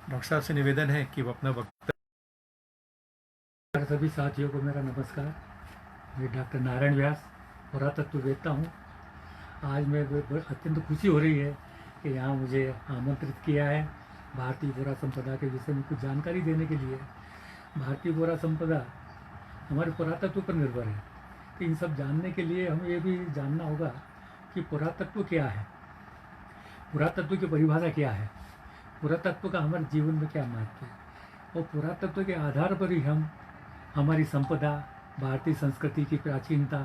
Doctor साहब से निवेदन है कि वो अपना वक्त। सभी साथियों को मेरा नमस्कार। मैं डॉक्टर नारायण व्यास पुरातत्ववेत्ता हूँ। आज मैं अत्यंत खुशी हो रही है कि यहाँ मुझे आमंत्रित किया है भारतीय पुरा संपदा के विषय में कुछ जानकारी देने के लिए। भारतीय पुरा संपदा हमारे पुरातत्व पर निर्भर है, तो इन सब जानने के लिए हमें ये भी जानना होगा कि पुरातत्व क्या है, पुरातत्व की परिभाषा क्या है, पुरातत्व का हमारे जीवन में क्या महत्व है, और पुरातत्व के आधार पर ही हम हमारी संपदा, भारतीय संस्कृति की प्राचीनता,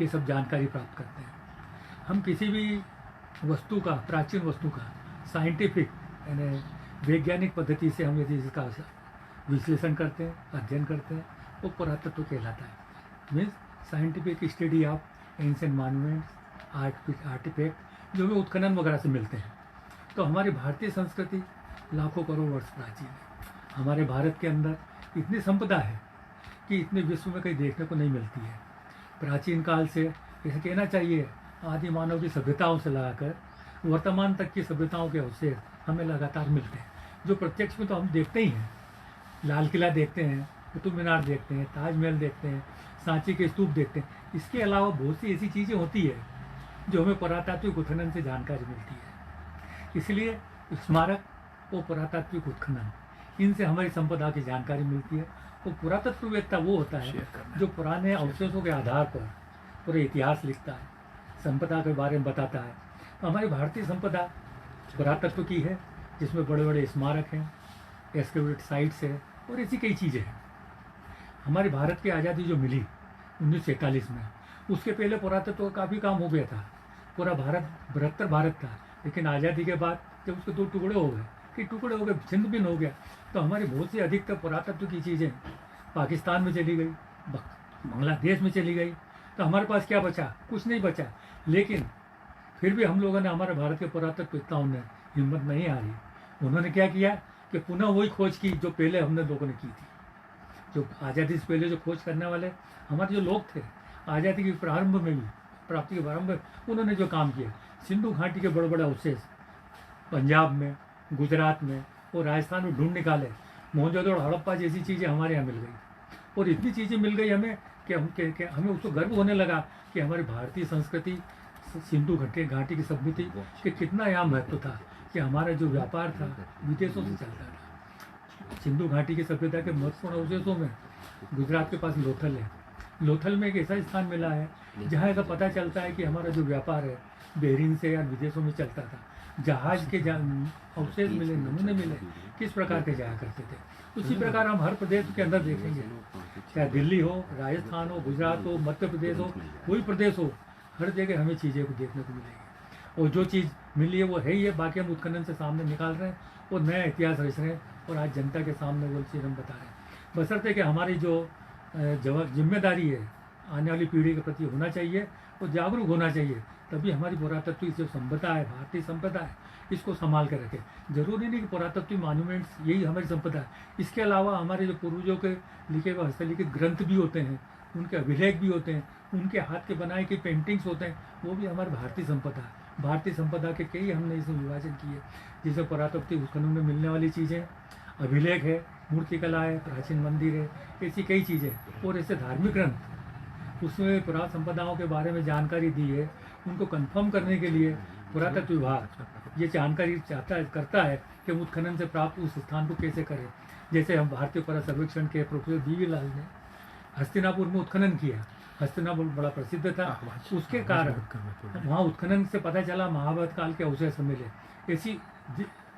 ये सब जानकारी प्राप्त करते हैं। हम किसी भी वस्तु का, प्राचीन वस्तु का साइंटिफिक यानी वैज्ञानिक पद्धति से हम यदि इसका विश्लेषण करते हैं, अध्ययन करते हैं, वो पुरातत्व कहलाता है। Means scientific study of ancient monuments, artefact जो हमें उत्खनन वगैरह से मिलते हैं। तो हमारी भारतीय संस्कृति लाखों करोड़ वर्ष प्राचीन है। हमारे भारत के अंदर इतनी संपदा है कि इतने विश्व में कहीं देखने को नहीं मिलती है। प्राचीन काल से ऐसे कहना चाहिए आदि मानव की सभ्यताओं से लगाकर वर्तमान तक की सभ्यताओं के अवशेष हमें लगातार मिलते हैं, जो प्रत्यक्ष में तो हम देखते ही हैं। लाल किला देखते हैं, कुतुब मीनार देखते हैं, ताजमहल देखते हैं, सांची के स्तूप देखते हैं। इसके अलावा बहुत सी ऐसी चीज़ें होती है जो हमें पुरातात्विक उत्खनन से जानकारी मिलती है। इसलिए स्मारक और पुरातात्विक उत्खनन, इनसे हमारी संपदा की जानकारी मिलती है। तो पुरातत्ववेत्ता वो होता है जो पुराने अवशेषों के आधार पर पूरे इतिहास लिखता है, संपदा के बारे में बताता है। तो हमारी भारतीय संपदा पुरातत्व की है, जिसमें बड़े बड़े स्मारक हैं, एक्सकेवेटेड साइट्स है और ऐसी कई चीज़ें हैं। हमारे भारत की आज़ादी जो मिली 1941 में, उसके पहले पुरातत्व का काफ़ी काम हो गया था। पूरा भारत बृहत्तर भारत था, लेकिन आज़ादी के बाद जब उसके दो टुकड़े हो गए, कि टुकड़े हो गए, छिन्न भिन्न हो गया, तो हमारी बहुत सी अधिकतर पुरातत्व की चीज़ें पाकिस्तान में चली गई, बांग्लादेश में चली गई। तो हमारे पास क्या बचा? कुछ नहीं बचा। लेकिन फिर भी हम लोगों ने, हमारे भारत के पुरातत्ववेत्ताओं ने हिम्मत नहीं हारी। उन्होंने क्या किया कि पुनः वही खोज की जो पहले हमने लोगों ने की थी। जो आज़ादी से पहले जो खोज करने वाले हमारे जो लोग थे, आज़ादी के प्रारंभ में भी, प्राप्ति के प्रारंभ में उन्होंने जो काम किया, सिंधु घाटी के बड़े बड़े अवशेष पंजाब में, गुजरात में और राजस्थान में ढूंढ निकाले। मोहनजोदड़ो, हड़प्पा जैसी चीज़ें हमारे यहाँ मिल गई, और इतनी चीज़ें मिल गई हमें कि हमें उसको गर्व होने लगा कि हमारी भारतीय संस्कृति, सिंधु घाटी की सभ्यता कि कितना यहाँ महत्व था, कि हमारा जो व्यापार था विदेशों से चलता था। सिंधु घाटी की सभ्यता के महत्वपूर्ण अवशेषों में गुजरात के पास लोथल है। लोथल में एक ऐसा स्थान मिला है जहाँ ऐसा पता चलता है कि हमारा जो व्यापार है बहरीन से या विदेशों में चलता था। जहाज के अवशेष मिले, नमूने मिले, किस प्रकार के जाया करते थे। उसी प्रकार हम हर प्रदेश के अंदर देखेंगे, चाहे दिल्ली हो, राजस्थान हो, गुजरात हो, मध्य प्रदेश हो, कोई प्रदेश हो, हर जगह हमें चीज़ें को देखने को मिलेगी। और जो चीज़ मिली है वो है ही है, बाकी हम उत्खनन से सामने निकाल रहे हैं और नया इतिहास रच रहे हैं, और आज जनता के सामने वो चीज़ हम बता रहे हैं। बशर्ते कि हमारी जो जिम्मेदारी है आने वाली पीढ़ी के प्रति होना चाहिए और जागरूक होना चाहिए, तभी हमारी पुरातत्व जो संपदा है, भारतीय संपदा है, इसको संभाल कर रखें। जरूरी नहीं कि पुरातत्व मॉन्यूमेंट्स यही हमारी संपदा है। इसके अलावा हमारे जो पूर्वजों के लिखे हुए हस्तलिखित ग्रंथ भी होते हैं, उनके अभिलेख भी होते हैं, उनके हाथ के बनाए के पेंटिंग्स होते हैं, वो भी हमारी भारतीय संपदा है। भारतीय संपदा के कई हमने इसमें विभाजन किए, जैसे पुरातत्व उत्खनन में मिलने वाली चीज़ें, अभिलेख है, मूर्तिकला है, प्राचीन मंदिर है, ऐसी कई चीज़ें, और ऐसे धार्मिक ग्रंथ, उसमें पुरातन संपदाओं के बारे में जानकारी दी है। उनको कंफर्म करने के लिए पुरातत्व विभाग ये जानकारी करता है कि उत्खनन से प्राप्त उस स्थान को कैसे करें। जैसे हम भारतीय पुरा सर्वेक्षण के प्रोफेसर बीवी लाल ने हस्तिनापुर में उत्खनन किया। हस्तिनापुर बड़ा प्रसिद्ध था, उसके कारण वहाँ उत्खनन से पता चला महाभारत काल के अवशेष मिले। ऐसी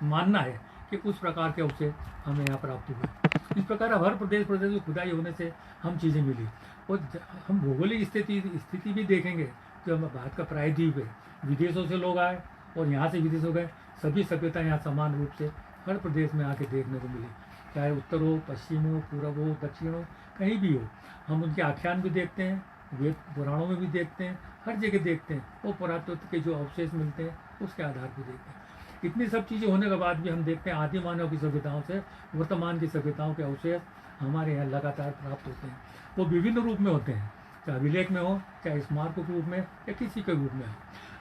मानना है कि उस प्रकार के अवशेष हमें यहाँ प्राप्त हुए। इस प्रकार हर प्रदेश में खुदाई होने से हम चीज़ें मिली। और हम भौगोलिक स्थिति भी देखेंगे, जो हम भारत का प्रायद्वीप है, विदेशों से लोग आए और यहाँ से विदेशों गए, सभी सभ्यता यहाँ समान रूप से हर प्रदेश में आके देखने को मिली। चाहे उत्तर हो, पश्चिम हो, पूर्व हो, दक्षिण हो, कहीं भी हो, हम उनके आख्यान भी देखते हैं, वेद पुराणों में भी देखते हैं, हर जगह देखते हैं। वो पुरातत्व के जो अवशेष मिलते हैं उसके आधार पर देखते हैं। इतनी सब चीज़ें होने के बाद भी हम देखते हैं आदि मानव की सभ्यताओं से वर्तमान की सभ्यताओं के अवशेष हमारे यहाँ लगातार प्राप्त होते हैं। वो विभिन्न रूप में होते हैं, चाहे अभिलेख में हो, चाहे स्मारक के रूप में या किसी के रूप में हो।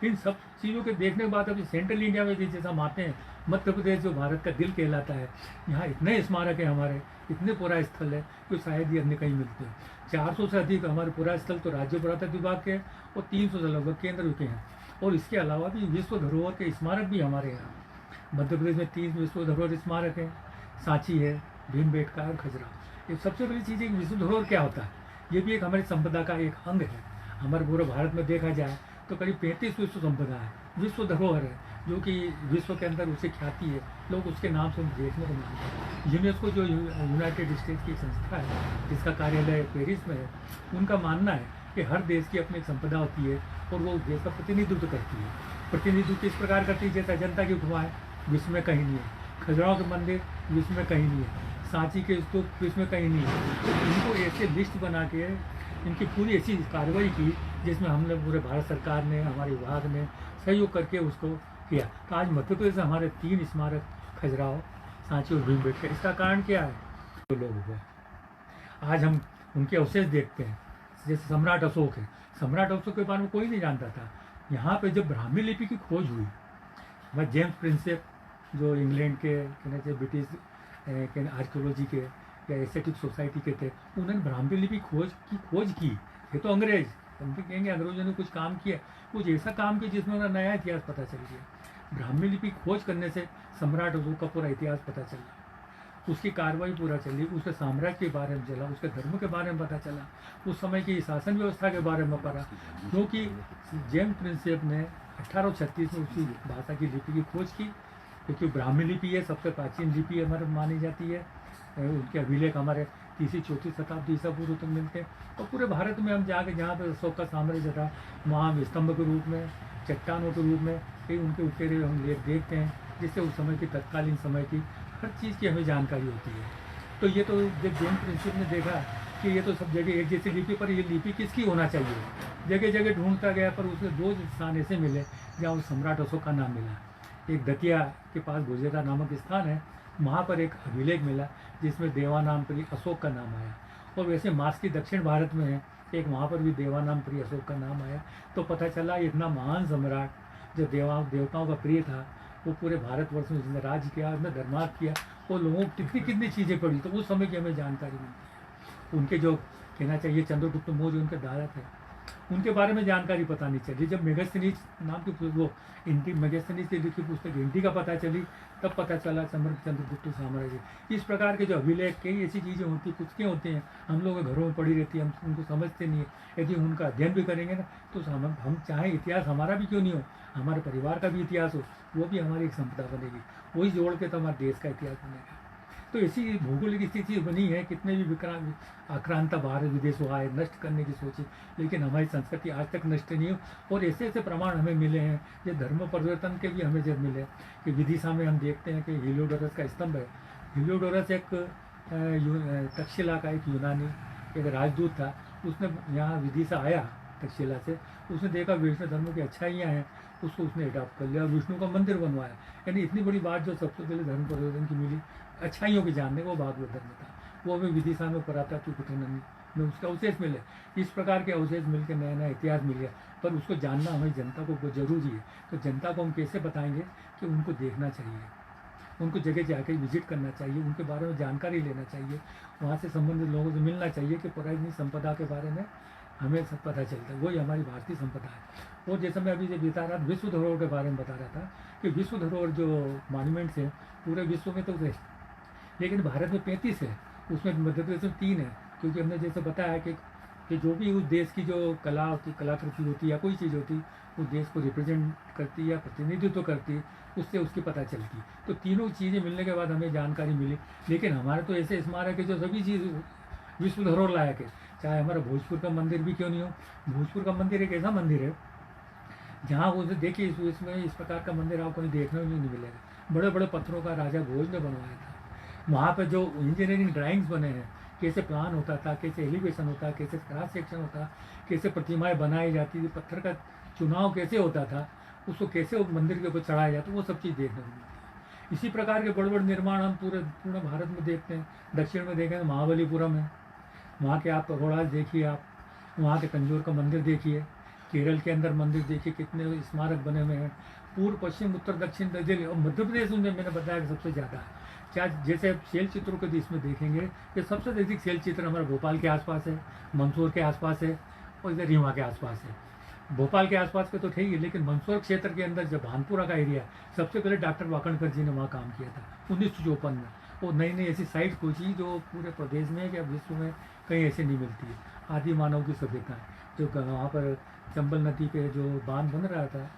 इन सब चीज़ों के देखने के बाद अभी सेंट्रल इंडिया में भी जैसे हम आते हैं, मध्य प्रदेश जो भारत का दिल कहलाता है, यहाँ इतने स्मारक है हमारे, इतने पुरा स्थल है कि शायद ये अन्य कहीं मिलते हैं। 400 से अधिक हमारे पुरा स्थल तो राज्य पुरातत्व विभाग के हैं और 300 से लगभग केंद्र के हैं। और इसके अलावा भी विश्व धरोहर के स्मारक भी हमारे यहाँ मध्य प्रदेश में 3 विश्व धरोहर स्मारक हैं, सांची है, भीमबेटका और खजुराहो। ये सबसे बड़ी चीज़ है कि विश्व धरोहर क्या होता है, ये भी एक हमारी संपदा का एक अंग है। हमारे पूरे भारत में देखा जाए तो करीब 35 विश्व संपदा है, विश्व धरोहर है, जो कि विश्व के अंदर उसे ख्याति है, लोग उसके नाम से देखने को मानते हैं। यूनेस्को जो यूनाइटेड स्टेट्स की संस्था है जिसका कार्यालय पेरिस में है, उनका मानना है कि हर देश की अपनी एक संपदा होती है और वो देश का प्रतिनिधित्व करती है। प्रतिनिधित्व किस प्रकार करती है, जैसे अजंता की गुफाएं विश्व में कहीं नहीं है, खजुराहो के मंदिर विश्व में कहीं नहीं है, सांची के स्तूप विश्व में कहीं नहीं है। तो इनको ऐसे लिस्ट बना के इनकी पूरी ऐसी कार्रवाई की जिसमें हमने पूरे भारत सरकार ने, हमारे विभाग ने सहयोग करके उसको किया। तो आज मध्य प्रदेश में हमारे 3 स्मारक खजुराहो, सांची और भीमबेटका। इसका कारण क्या है, तो लोग हुए आज हम उनके अवशेष देखते हैं। जैसे सम्राट अशोक है, सम्राट अशोक के बारे में कोई नहीं जानता था। यहाँ पे जब ब्राह्मी लिपि की खोज हुई, मैं जेम्स प्रिंसेप जो इंग्लैंड के कहना चाहिए ब्रिटिश आर्कियोलॉजी के या एस्थेटिक सोसाइटी के थे, उन्होंने ब्राह्मी लिपि खोज की। ये तो अंग्रेज, हम भी कहेंगे अंग्रेजों ने कुछ काम किया, कुछ ऐसा काम किया जिसमें उन्हें नया इतिहास पता चल गया। ब्राह्मी लिपि खोज करने से सम्राट अशोक का पूरा इतिहास पता चला, उसकी कार्रवाई पूरा चली, उसके साम्राज्य के बारे में चला, उसके धर्म के बारे में पता चला, उस समय की शासन व्यवस्था के बारे में पढ़ा। क्योंकि जेम्स प्रिंसेप ने 1836 में उसी भाषा की लिपि की खोज की, क्योंकि ब्राह्मी लिपि है, सबसे प्राचीन लिपि हमारे मानी जाती है। उनके अभिलेख हमारे 3री-4री शताब्दी ईसा पूर्व तक मिलते हैं। और पूरे भारत में हम जाके जहाँ पर अशोक का साम्राज्य था, वहाँ स्तंभ के रूप में, चट्टानों के रूप में कई उनके उकेरे हम लेख देखते हैं, जिससे उस समय की तत्कालीन समय की हर चीज़ की हमें जानकारी होती है। तो ये तो जब जेम्स प्रिंसेप ने देखा कि ये तो सब जगह एक जैसी लिपि, पर ये लिपि किसकी होना चाहिए, जगह जगह ढूंढता गया, पर उसे 2 स्थान ऐसे मिले जहाँ उस सम्राट अशोक का नाम मिला। एक दतिया के पास गुजेरा नामक स्थान है, वहाँ पर एक अभिलेख मिला जिसमें देवानामप्रिय अशोक का नाम आया। और वैसे मास्की दक्षिण भारत में है एक, वहाँ पर भी देवानामप्रिय अशोक का नाम आया। तो पता चला इतना महान सम्राट जो देवताओं का प्रिय था, वो पूरे भारतवर्ष में जिसने राज्य किया, उसने धर्मार्थ किया, वो लोगों को कितनी कितनी चीज़ें पड़ी, तो उस समय की हमें जानकारी मिलती है। उनके जो कहना चाहिए चंद्रगुप्त मौर्य उनके दादा थे, उनके बारे में जानकारी पता नहीं चली। जब मेगास्थनीज नाम की वो मेगास्थनीज की लिखी पुस्तक हिंदी का पता चली, तब पता चला चंद्रगुप्त साम्राज्य। इस प्रकार के जो अभिलेख, कई ऐसी चीज़ें होती, पुस्तकें होती हैं, हम लोग के घरों में पड़ी रहती है, हम उनको समझते नहीं है। यदि उनका अध्ययन भी करेंगे ना, तो हम चाहे इतिहास हमारा भी क्यों नहीं हो, हमारे परिवार का भी इतिहास हो, वो भी हमारी एक संपदा बनेगी। वही जोड़ के तो हमारे देश का इतिहास बनेगा। तो ऐसी भौगोलिक स्थिति बनी है, कितने भी आक्रांता भारत विदेशों आए, नष्ट करने की सोची, लेकिन हमारी संस्कृति आज तक नष्ट नहीं हो। और ऐसे ऐसे प्रमाण हमें मिले हैं, ये धर्म परिवर्तन के भी हमें जब मिले कि विदिशा में हम देखते हैं कि हीलियोडोरस का स्तंभ है। हीलियोडोरस एक तक्षशिला का एक यूनानी एक राजदूत था, उसने यहाँ विदिशा आया तक्षशिला से, उसने देखा वैष्णव धर्म की अच्छाइयाँ हैं, उसको उसने अडॉप्ट कर लिया, विष्णु का मंदिर बनवाया। यानी इतनी बड़ी बात जो सबसे पहले धर्म परिवर्तन की मिली, अच्छाइयों की जानने, वो भागवत धर्म था, वो हमें विदिशा में पुरातत्व कुटननी में उसका अवशेष मिले। इस प्रकार के अवशेष मिल के नया नया इतिहास मिल गया, पर उसको जानना हमें जनता को बहुत ज़रूरी है। तो जनता को हम कैसे बताएंगे कि उनको देखना चाहिए, उनको जगह जाकर विजिट करना चाहिए, उनके बारे में जानकारी लेना चाहिए, वहाँ से संबंधित लोगों से मिलना चाहिए कि पुरानी संपदा के बारे में हमें सब पता चलता है। वही हमारी भारतीय संपदा है। और जैसे मैं अभी जो बता रहा विश्व धरोहर के बारे में बता रहा था कि विश्व धरोहर जो मॉन्यूमेंट्स हैं पूरे विश्व में तो थे, लेकिन भारत में 35 है, उसमें मध्य प्रदेश में 3 है। क्योंकि हमने जैसे बताया कि जो भी उस देश की जो कला होती, कलाकृति होती या कोई चीज़ होती, उस देश को रिप्रेजेंट करती या प्रतिनिधित्व करती, उससे उसकी पता चलती। तो तीनों चीज़ें मिलने के बाद हमें जानकारी मिली। लेकिन हमारे तो ऐसे स्मारक है जो सभी चीज़ विश्व धरोहर लायक है। चाहे हमारा भोजपुर का मंदिर भी क्यों नहीं हो, भोजपुर का मंदिर एक ऐसा मंदिर है जहाँ उसे देखिए इसमें इस प्रकार का मंदिर आपको कहीं देखने में नहीं मिलेगा। बड़े बड़े पत्थरों का राजा भोज ने बनवाया था। वहाँ पे जो इंजीनियरिंग ड्राइंग्स बने हैं, कैसे प्लान होता था, कैसे एलिवेशन होता, कैसे क्रॉस सेक्शन होता, कैसे प्रतिमाएं बनाई जाती थी, पत्थर का चुनाव कैसे होता था, उसको कैसे वो मंदिर के ऊपर चढ़ाया जाता, वो सब चीज़ देखने को मिलती है। इसी प्रकार के बड़े बड़े निर्माण हम पूरे भारत में देखते हैं। दक्षिण में देखें तो महाबलीपुरम है, वहाँ के आप पगोड़ा देखिए, आप वहाँ के तंजौर का मंदिर देखिए, केरल के अंदर मंदिर देखिए कितने स्मारक बने हुए हैं। पूर्व पश्चिम उत्तर दक्षिण दिल्ली और मध्य प्रदेश में मैंने बताया कि सबसे ज़्यादा है। चाहे जैसे आप शैल चित्रों के इसमें देखेंगे कि सबसे अधिक शैल चित्र हमारे भोपाल के आसपास है, मंदसौर के आसपास है और इधर रीवा के आसपास है। भोपाल के आसपास के तो ठीक है, लेकिन मंदसौर क्षेत्र के अंदर जब भानपुरा का एरिया, सबसे पहले डॉक्टर वाकणकर जी ने वहाँ काम किया था 1954 में। वो नई नई ऐसी साइट खोजी जो पूरे प्रदेश में या विश्व में कहीं ऐसे नहीं मिलती है। आदि मानव की सभ्यता जो वहाँ पर चंबल नदी पे जो बांध बन रहा था,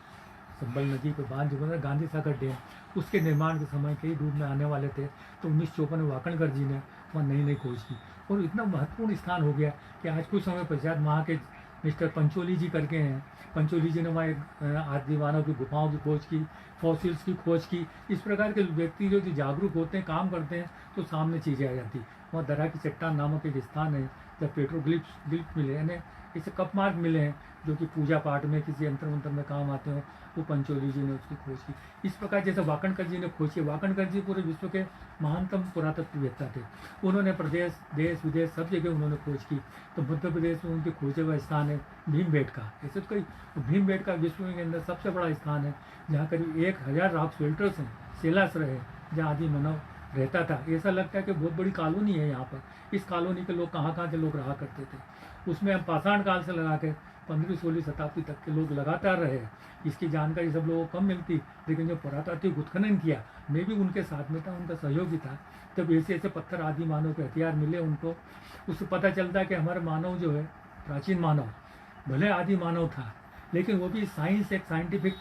चंबल नदी पे बांध जो बन रहा गांधी सागर डैम, उसके निर्माण के समय कई डूब में आने वाले थे, तो 1954 में वाकणकर जी ने वहाँ नई नई खोज की और इतना महत्वपूर्ण स्थान हो गया कि आज कुछ समय पश्चात वहाँ के मिस्टर पंचोली जी करके हैं, पंचोली जी ने वहाँ एक आदि मानव की गुफाओं की खोज की, फॉसिल्स की खोज की। इस प्रकार के व्यक्ति जो जागरूक होते हैं, काम करते हैं, तो सामने चीज़ें आ जाती। वहाँ दरा की चट्टान नामक एक स्थान है, जब पेट्रोग्लिप्स मिले, यानी इसे कप मार्क मिले हैं जो कि पूजा पाठ में किसी यंत्र मंत्र में काम आते हो, वो पंचोली जी ने उसकी खोज की। इस प्रकार जैसे वाकणकर जी ने खोज की, वाकणकर जी पूरे विश्व के महानतम पुरातत्ववेत्ता थे। उन्होंने प्रदेश देश विदेश सब जगह उन्होंने खोज की। तो मध्य प्रदेश में उनके खोजे हुआ स्थान है भीमबेटका। ऐसे तो कई भीमबेटका विश्व के अंदर सबसे बड़ा स्थान है, जहाँ करीब 1000 रॉक शेल्टर्स हैं, शैलाश्रय है, जहाँ आदि मानव रहता था। ऐसा लगता है कि बहुत बड़ी कॉलोनी है यहाँ पर। इस कॉलोनी के लोग कहाँ के लोग रहा करते थे। उसमें हम पाषाण काल से लगा के 15वीं-16वीं शताब्दी तक के लोग लगातार रहे। इसकी जानकारी सब लोगों को कम मिलती, लेकिन जो पुरातात्विक उत्खनन किया, मैं भी उनके साथ में था, उनका सहयोगी था। तब ऐसे ऐसे पत्थर आदि मानव के हथियार मिले उनको, उससे पता चलता है कि हमारा मानव जो है, प्राचीन मानव भले आदि मानव था, लेकिन वो भी साइंस एक साइंटिफिक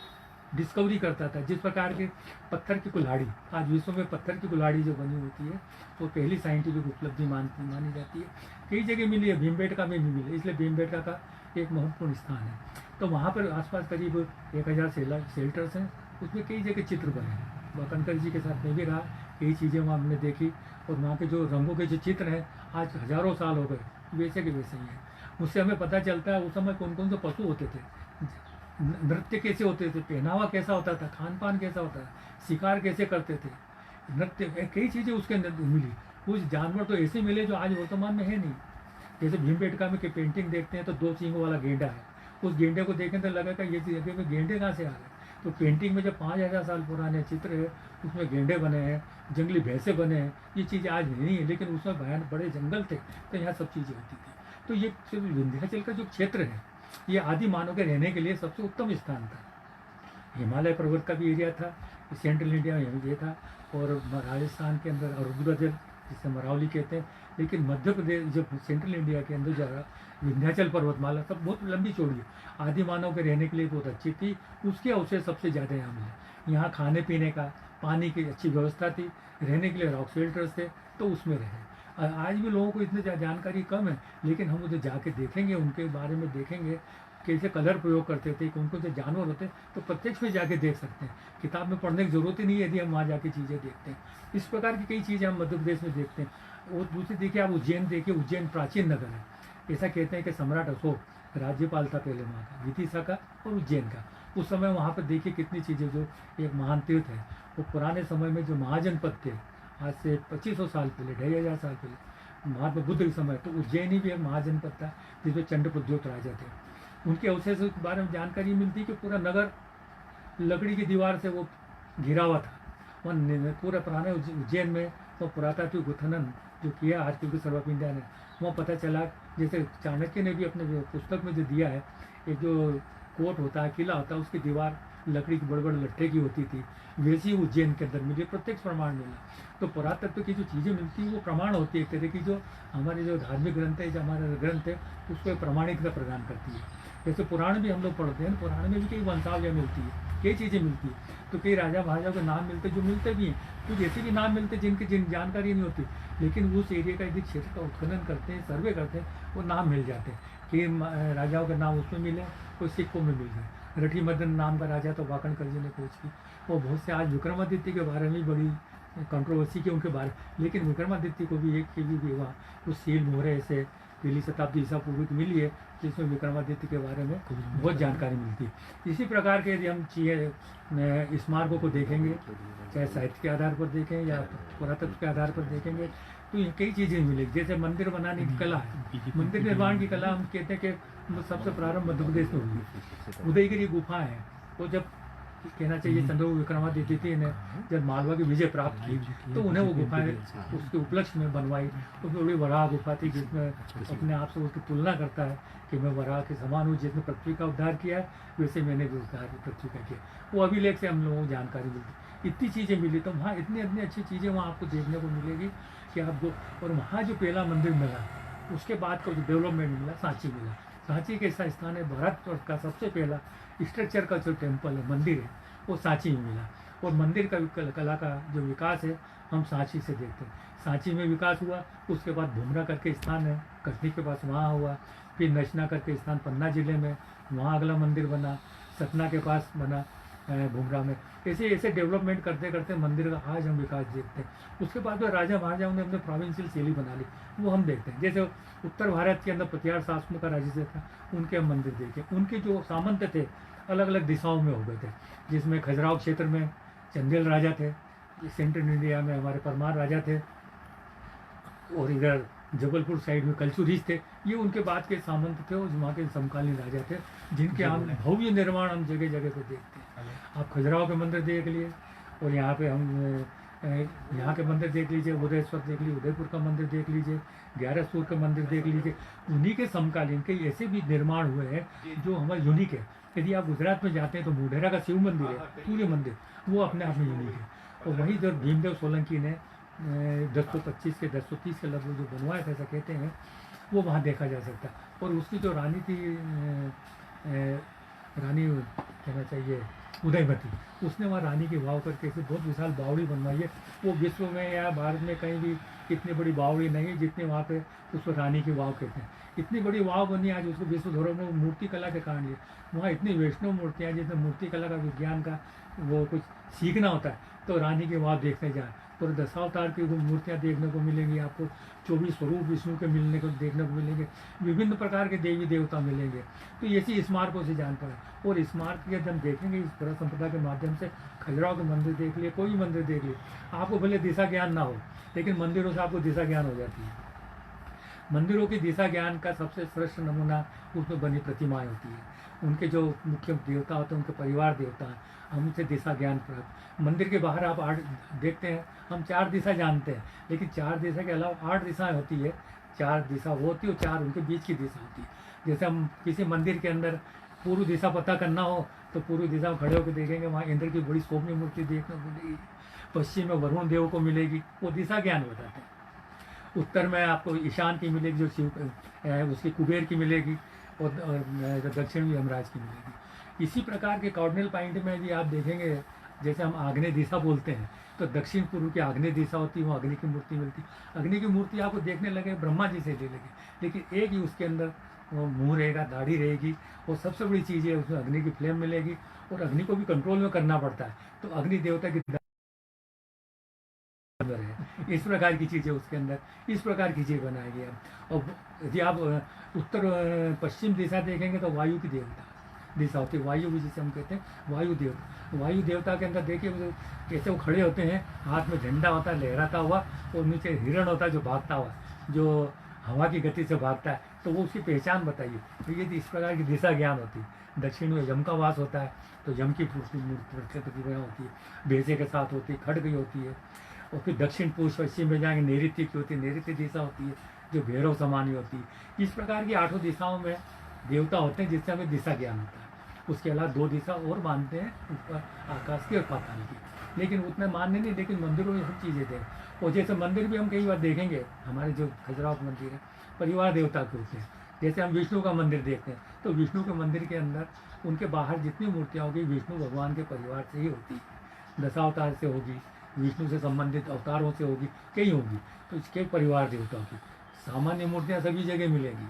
डिस्कवरी करता था। जिस प्रकार के पत्थर की कुल्हाड़ी, आज विश्व में पत्थर की कुल्हाड़ी जो बनी होती है, तो पहली साइंटिफिक उपलब्धि मानी जाती है। कई जगह मिली है, भीमबेटका में भी मिली, इसलिए भीमबेटका का एक महत्वपूर्ण स्थान है। तो वहाँ पर आसपास करीब 1000 शेल्टर्स हैं, उसमें कई जगह चित्र बने हैं। वाकणकर जी के साथ मैं भी रहा, कई चीज़ें वहाँ हमने देखी, और वहाँ के जो रंगों के जो चित्र हैं, आज हज़ारों साल हो गए, वैसे के वैसे ही हैं। उससे हमें पता चलता है उस समय कौन कौन से पशु होते थे, नृत्य कैसे होते थे, पहनावा कैसा होता था, खान पान कैसा होता है, शिकार कैसे करते थे, नृत्य, कई चीज़ें उसके अंदर मिली। कुछ जानवर तो ऐसे मिले जो आज वर्तमान में है नहीं। जैसे भीमबेटका में की पेंटिंग देखते हैं तो 2 सींगों वाला गेंडा है, उस गेंडे को देखें तो लगेगा ये जगह में गेंडे कहाँ से आ गए। तो पेंटिंग में जो 5000 साल पुराने चित्र है, उसमें गेंडे बने हैं, जंगली भैंसे बने हैं। ये चीज़ें आज नहीं है, लेकिन उसमें भयानक बड़े जंगल थे, तो यहाँ सब चीज़ें होती थी। तो ये विंध्याचल का जो क्षेत्र है, ये आदि मानव के रहने के लिए सबसे उत्तम स्थान था। हिमालय पर्वत का भी एरिया था, सेंट्रल इंडिया में ये था, और राजस्थान के अंदर अरुद्रजल जिसे मरावली कहते हैं। लेकिन मध्य प्रदेश जो सेंट्रल इंडिया के अंदर जा रहा विंध्याचल पर्वतमाला सब बहुत लंबी चौड़ी है, आदि मानव के रहने के लिए बहुत अच्छी थी। उसके अवसर सबसे ज़्यादा यहाँ मिले। यहाँ खाने पीने का, पानी की अच्छी व्यवस्था थी, रहने के लिए रॉक शेल्टर्स थे, तो उसमें रहे। आज भी लोगों को इतनी जानकारी कम है, लेकिन हम उधर जाके देखेंगे, उनके बारे में देखेंगे कैसे कलर प्रयोग करते थे, कौन कौन से जानवर होते, तो प्रत्यक्ष में जाके देख सकते हैं। किताब में पढ़ने की जरूरत ही नहीं है यदि हम वहाँ जाके चीज़ें देखते हैं। इस प्रकार की कई चीज़ें हम मध्य प्रदेश में देखते हैं। और दूसरी देखिए, आप उज्जैन देखिए, उज्जैन प्राचीन नगर है। ऐसा कहते हैं कि सम्राट अशोक राज्यपाल था पहले वहाँ का, विदिशा का और उज्जैन का। उस समय वहाँ पर देखिए कितनी चीज़ें, जो एक महान तीर्थ है, वो पुराने समय में जो महाजनपद थे, आज से 2500 साल पहले, 2500 साल पहले, महात्मा बुद्ध के समय, तो उज्जैन ही भी एक महाजनपद था जिसमें चंद्रप्रद्योत राजा थे। उनके अवशेष के बारे में जानकारी मिलती कि पूरा नगर लकड़ी की दीवार से वो घिरा हुआ था। वहाँ पूरा पुराने उज्जैन में तो पुरातात्विक उत्खनन जो किया आर्किव के सर्व ऑफ इंडिया ने, वहाँ पता चला, जैसे चाणक्य ने भी अपने पुस्तक में जो दिया है, एक जो कोट होता है, किला होता है, उसकी दीवार लकड़ी की बड़े बड़े लट्ठे की होती थी, वैसी उज्जैन के अंदर मिली, प्रत्यक्ष प्रमाण मिला। तो पुरातत्व की जो चीज़ें मिलती हैं वो प्रमाण होती है, एक तरह की जो हमारे जो धार्मिक ग्रंथ है, जो हमारे ग्रंथ है, उसको प्रमाणिकता प्रदान करती है। जैसे पुराण भी हम लोग पढ़ते हैं, पुराण में भी कई वंशावलियाँ मिलती है, कई चीज़ें मिलती है। तो कई राजा महाराजाओं के नाम मिलते, जो मिलते भी हैं, कुछ ऐसे भी नाम मिलते जिनकी जानकारी नहीं होती, लेकिन उस एरिया का यदि क्षेत्र का उत्खनन करते हैं, सर्वे करते हैं, वो नाम मिल जाते हैं। कि राजाओं के नाम उसमें मिले, कोई सिक्कों में मिल गए। रठी मदन नाम का राजा तो वाकणकर जी ने खोज की। वो बहुत से, आज विक्रमादित्य के बारे में बड़ी कंट्रोवर्सी की उनके बारे, लेकिन विक्रमादित्य को भी एक के भी हुआ, कुछ सील मोहरे ऐसे पहली शताब्दी ईसा पूर्व की मिली है, जिसमें विक्रमादित्य के बारे में बहुत जानकारी मिलती है। इसी प्रकार के यदि हम चीज़ें स्मारकों को देखेंगे, चाहे साहित्य के आधार पर देखें या पुरातत्व के आधार पर देखेंगे, तो ये कई चीज़ें मिलेगी। जैसे मंदिर बनाने की कला है, मंदिर निर्माण की कला हम कहते हैं कि सबसे प्रारंभ मध्य प्रदेश में हुई। उदयगिरी गुफा है, तो जब कहना चाहिए चंद्रगुप्त विक्रमादित्य द्वितीय ने जब मालवा की विजय प्राप्त की तो उन्हें वो गुफाएं उसके उपलक्ष्य में बनवाई। तो बड़ी वराह गुफा थी, जिसमें अपने आप से उसकी तुलना करता है कि मैं वराह के समान हूँ, जिसने पृथ्वी का उद्धार किया है वैसे मैंने भी उद्धार पृथ्वी का किया। वो अभिलेख से हम लोगों को जानकारी मिलती, इतनी चीज़ें मिली। तो वहाँ इतनी इतनी अच्छी चीज़ें वहाँ आपको देखने को मिलेगी कि आपको। और वहाँ जो पहला मंदिर मिला, उसके बाद का जो डेवलपमेंट मिला, सांची मिला। सांची के ऐसा स्थान है, भारत का सबसे पहला स्ट्रक्चर का जो टेम्पल है, मंदिर है, वो सांची में मिला। और मंदिर का कला का जो विकास है हम सांची से देखते हैं। सांची में विकास हुआ, उसके बाद भुमरा करके स्थान है कटनी के पास, वहाँ हुआ। फिर नचना करके स्थान पन्ना जिले में, वहाँ अगला मंदिर बना। सतना के पास बना भुमरा में। ऐसे ऐसे डेवलपमेंट करते करते मंदिर का आज हम विकास देखते हैं। उसके बाद तो राजा महाराजाओं ने अपने प्रोविंशियल शैली बना ली, वो हम देखते हैं। जैसे उत्तर भारत के अंदर पतियार शासकों का राज्य था, उनके हम मंदिर देखें। उनके जो सामंत थे अलग अलग दिशाओं में हो गए थे, जिसमें खजुराहो क्षेत्र में चंदेल राजा थे, सेंट्रल इंडिया में हमारे परमार राजा थे, और इधर जबलपुर साइड में कलचुरीज थे। ये उनके बाद के सामंत थे और वहाँ के समकालीन राजा थे, जिनके हम भव्य निर्माण हम जगह जगह पे देखते हैं। आप खजुराहो के मंदिर देख लिए, और यहाँ पे हम यहाँ के मंदिर देख लीजिए, उदयेश्वर देख लीजिए, उदयपुर का मंदिर देख लीजिए, ग्यारसपुर का मंदिर देख लीजिए। उन्हीं के समकालीन कई ऐसे भी निर्माण हुए हैं जो हमारे यूनिक है। यदि आप गुजरात में जाते हैं तो मोढेरा का शिव मंदिर है, सूर्य मंदिर, वो अपने आप में यूनिक है। और वहीं जब भीमदेव सोलंकी ने 1025 के 1030 के लगभग जो बनवाया था ऐसा कहते हैं, वो वहाँ देखा जा सकता है। और उसकी जो रानी थी, रानी कहना चाहिए उदयमती, उसने वहाँ रानी की वाव करके ऐसे बहुत विशाल बावड़ी बनवाई है। वो विश्व में या भारत में कहीं भी इतनी बड़ी बावड़ी नहीं है जितनी वहाँ पे उसको रानी की वाव कहते हैं। इतनी बड़ी वाव बनी आज, उसको विश्व धरोहर में मूर्ति कला के कारण है। वहाँ इतनी वैष्णव मूर्तियाँ, जिसमें मूर्ति कला का विज्ञान का वो कुछ सीखना होता है, तो रानी की वाव देखने जाए तो दशावतार की मूर्तियाँ देखने को मिलेंगी आपको, 24 स्वरूप विष्णु के मिलने को देखने को मिलेंगे, विभिन्न प्रकार के देवी देवता मिलेंगे। तो ऐसी स्मारकों से जान पाए। और स्मारक के हम देखेंगे इस पुरा संपदा के माध्यम से, खजुराहो के मंदिर देख लिए, कोई मंदिर देख लिए, आपको भले दिशा ज्ञान ना हो, लेकिन मंदिरों से आपको दिशा ज्ञान हो जाती है। मंदिरों की दिशा ज्ञान का सबसे श्रेष्ठ नमूना उसमें बनी प्रतिमाएं होती है। उनके जो मुख्य देवता होते हैं, उनके परिवार देवता हैं, हमसे दिशा ज्ञान प्राप्त। मंदिर के बाहर आप 8 देखते हैं, हम 4 दिशा जानते हैं, लेकिन 4 दिशा के अलावा 8 दिशाएं होती है। 4 दिशा वो होती है और 4 उनके बीच की दिशा होती है। जैसे हम किसी मंदिर के अंदर पूर्व दिशा पता करना हो तो पूर्व दिशा में खड़े होकर देखेंगे, वहाँ इंद्र की बड़ी शोभनीय मूर्ति देखने को मिलेगी, पश्चिम में वरुण देव को मिलेगी, वो दिशा ज्ञान बताते हैं। उत्तर में आपको ईशान की मिलेगी, जो शिव उसकी कुबेर की मिलेगी, और दक्षिण में यमराज की मिलेगी। इसी प्रकार के कार्डिनल पॉइंट में यदि आप देखेंगे, जैसे हम आग्नेय दिशा बोलते हैं, तो दक्षिण पूर्व की आग्नेय दिशा होती है, वो अग्नि की मूर्ति मिलती है। अग्नि की मूर्ति आपको देखने लगे ब्रह्मा जी से ले लगे, लेकिन एक ही उसके अंदर वो मुँह रहेगा, दाढ़ी रहेगी, और सबसे बड़ी चीज़ है उसमें अग्नि की फ्लेम मिलेगी, और अग्नि को भी कंट्रोल में करना पड़ता है। तो अग्नि देवता की है, इस प्रकार की चीज़ें उसके अंदर, इस प्रकार की चीज़ बनाएगी आप। और यदि आप उत्तर पश्चिम दिशा देखेंगे तो वायु की देवता दिशा होती है, वायु भी जिसे हम कहते हैं वायु देवता। वायु देवता के अंदर देखिए कैसे वो खड़े होते हैं, हाथ में झंडा होता है लहराता हुआ, और नीचे हिरण होता है जो भागता हुआ, जो हवा की गति से भागता है, तो वो उसकी पहचान बताइए। तो ये इस प्रकार की दिशा ज्ञान होती है। दक्षिण में यम का वास होता है, तो यम की प्रतिमा होती है, भेजे के साथ होती है, खड़ग होती है। और फिर दक्षिण पूर्व पश्चिम में जाएंगे नैऋत्य की होती है, नैऋत्य दिशा होती है जो भैरव समानी होती है। इस प्रकार की 8 दिशाओं में देवता होते हैं, जिससे हमें दिशा ज्ञान होता है। उसके अलावा 2 दिशा और मानते हैं, ऊपर आकाश की और पाताल की, लेकिन उतने मानने नहीं, लेकिन मंदिरों में सब चीज़ें दें। और जैसे मंदिर भी हम कई बार देखेंगे, हमारे जो खजुराहो मंदिर है परिवार देवता के होते हैं। जैसे हम विष्णु का मंदिर देखते हैं, तो विष्णु के मंदिर के अंदर उनके बाहर जितनी मूर्तियाँ होगी विष्णु भगवान के परिवार से ही होती है। दशावतार से होगी, विष्णु से संबंधित अवतारों से होगी, कई होगी, तो इसके परिवार देवताओं की सामान्य मूर्तियाँ सभी जगह मिलेंगी।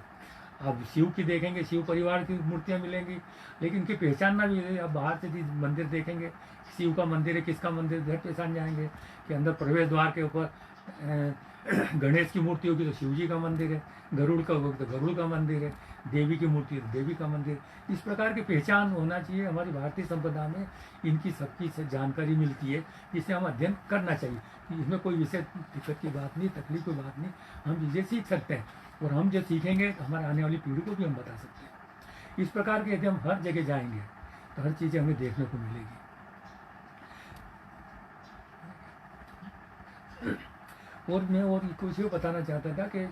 आप शिव की देखेंगे, शिव परिवार की मूर्तियाँ मिलेंगी, लेकिन इनकी पहचान ना भी है। आप बाहर से मंदिर देखेंगे, शिव का मंदिर है, किसका मंदिर, घर पहचान जाएंगे कि अंदर प्रवेश द्वार के ऊपर गणेश की मूर्ति होगी तो शिव जी का मंदिर है, गरुड़ का होगा तो गरुड़ का मंदिर है, देवी की मूर्ति तो देवी का मंदिर। इस प्रकार की पहचान होना चाहिए। हमारी भारतीय संप्रदाय में इनकी सबकी जानकारी मिलती है, जिसे हम अध्ययन करना चाहिए। इसमें कोई विशेष दिक्कत की बात नहीं, तकलीफ की बात नहीं, हम चीज़ें सीख सकते हैं और हम जो सीखेंगे तो हमारे आने वाली पीढ़ी को भी हम बता सकते हैं। इस प्रकार के यदि हम हर जगह जाएंगे तो हर चीज़ें हमें देखने को मिलेगी। और मैं और कुछ ये बताना चाहता था कि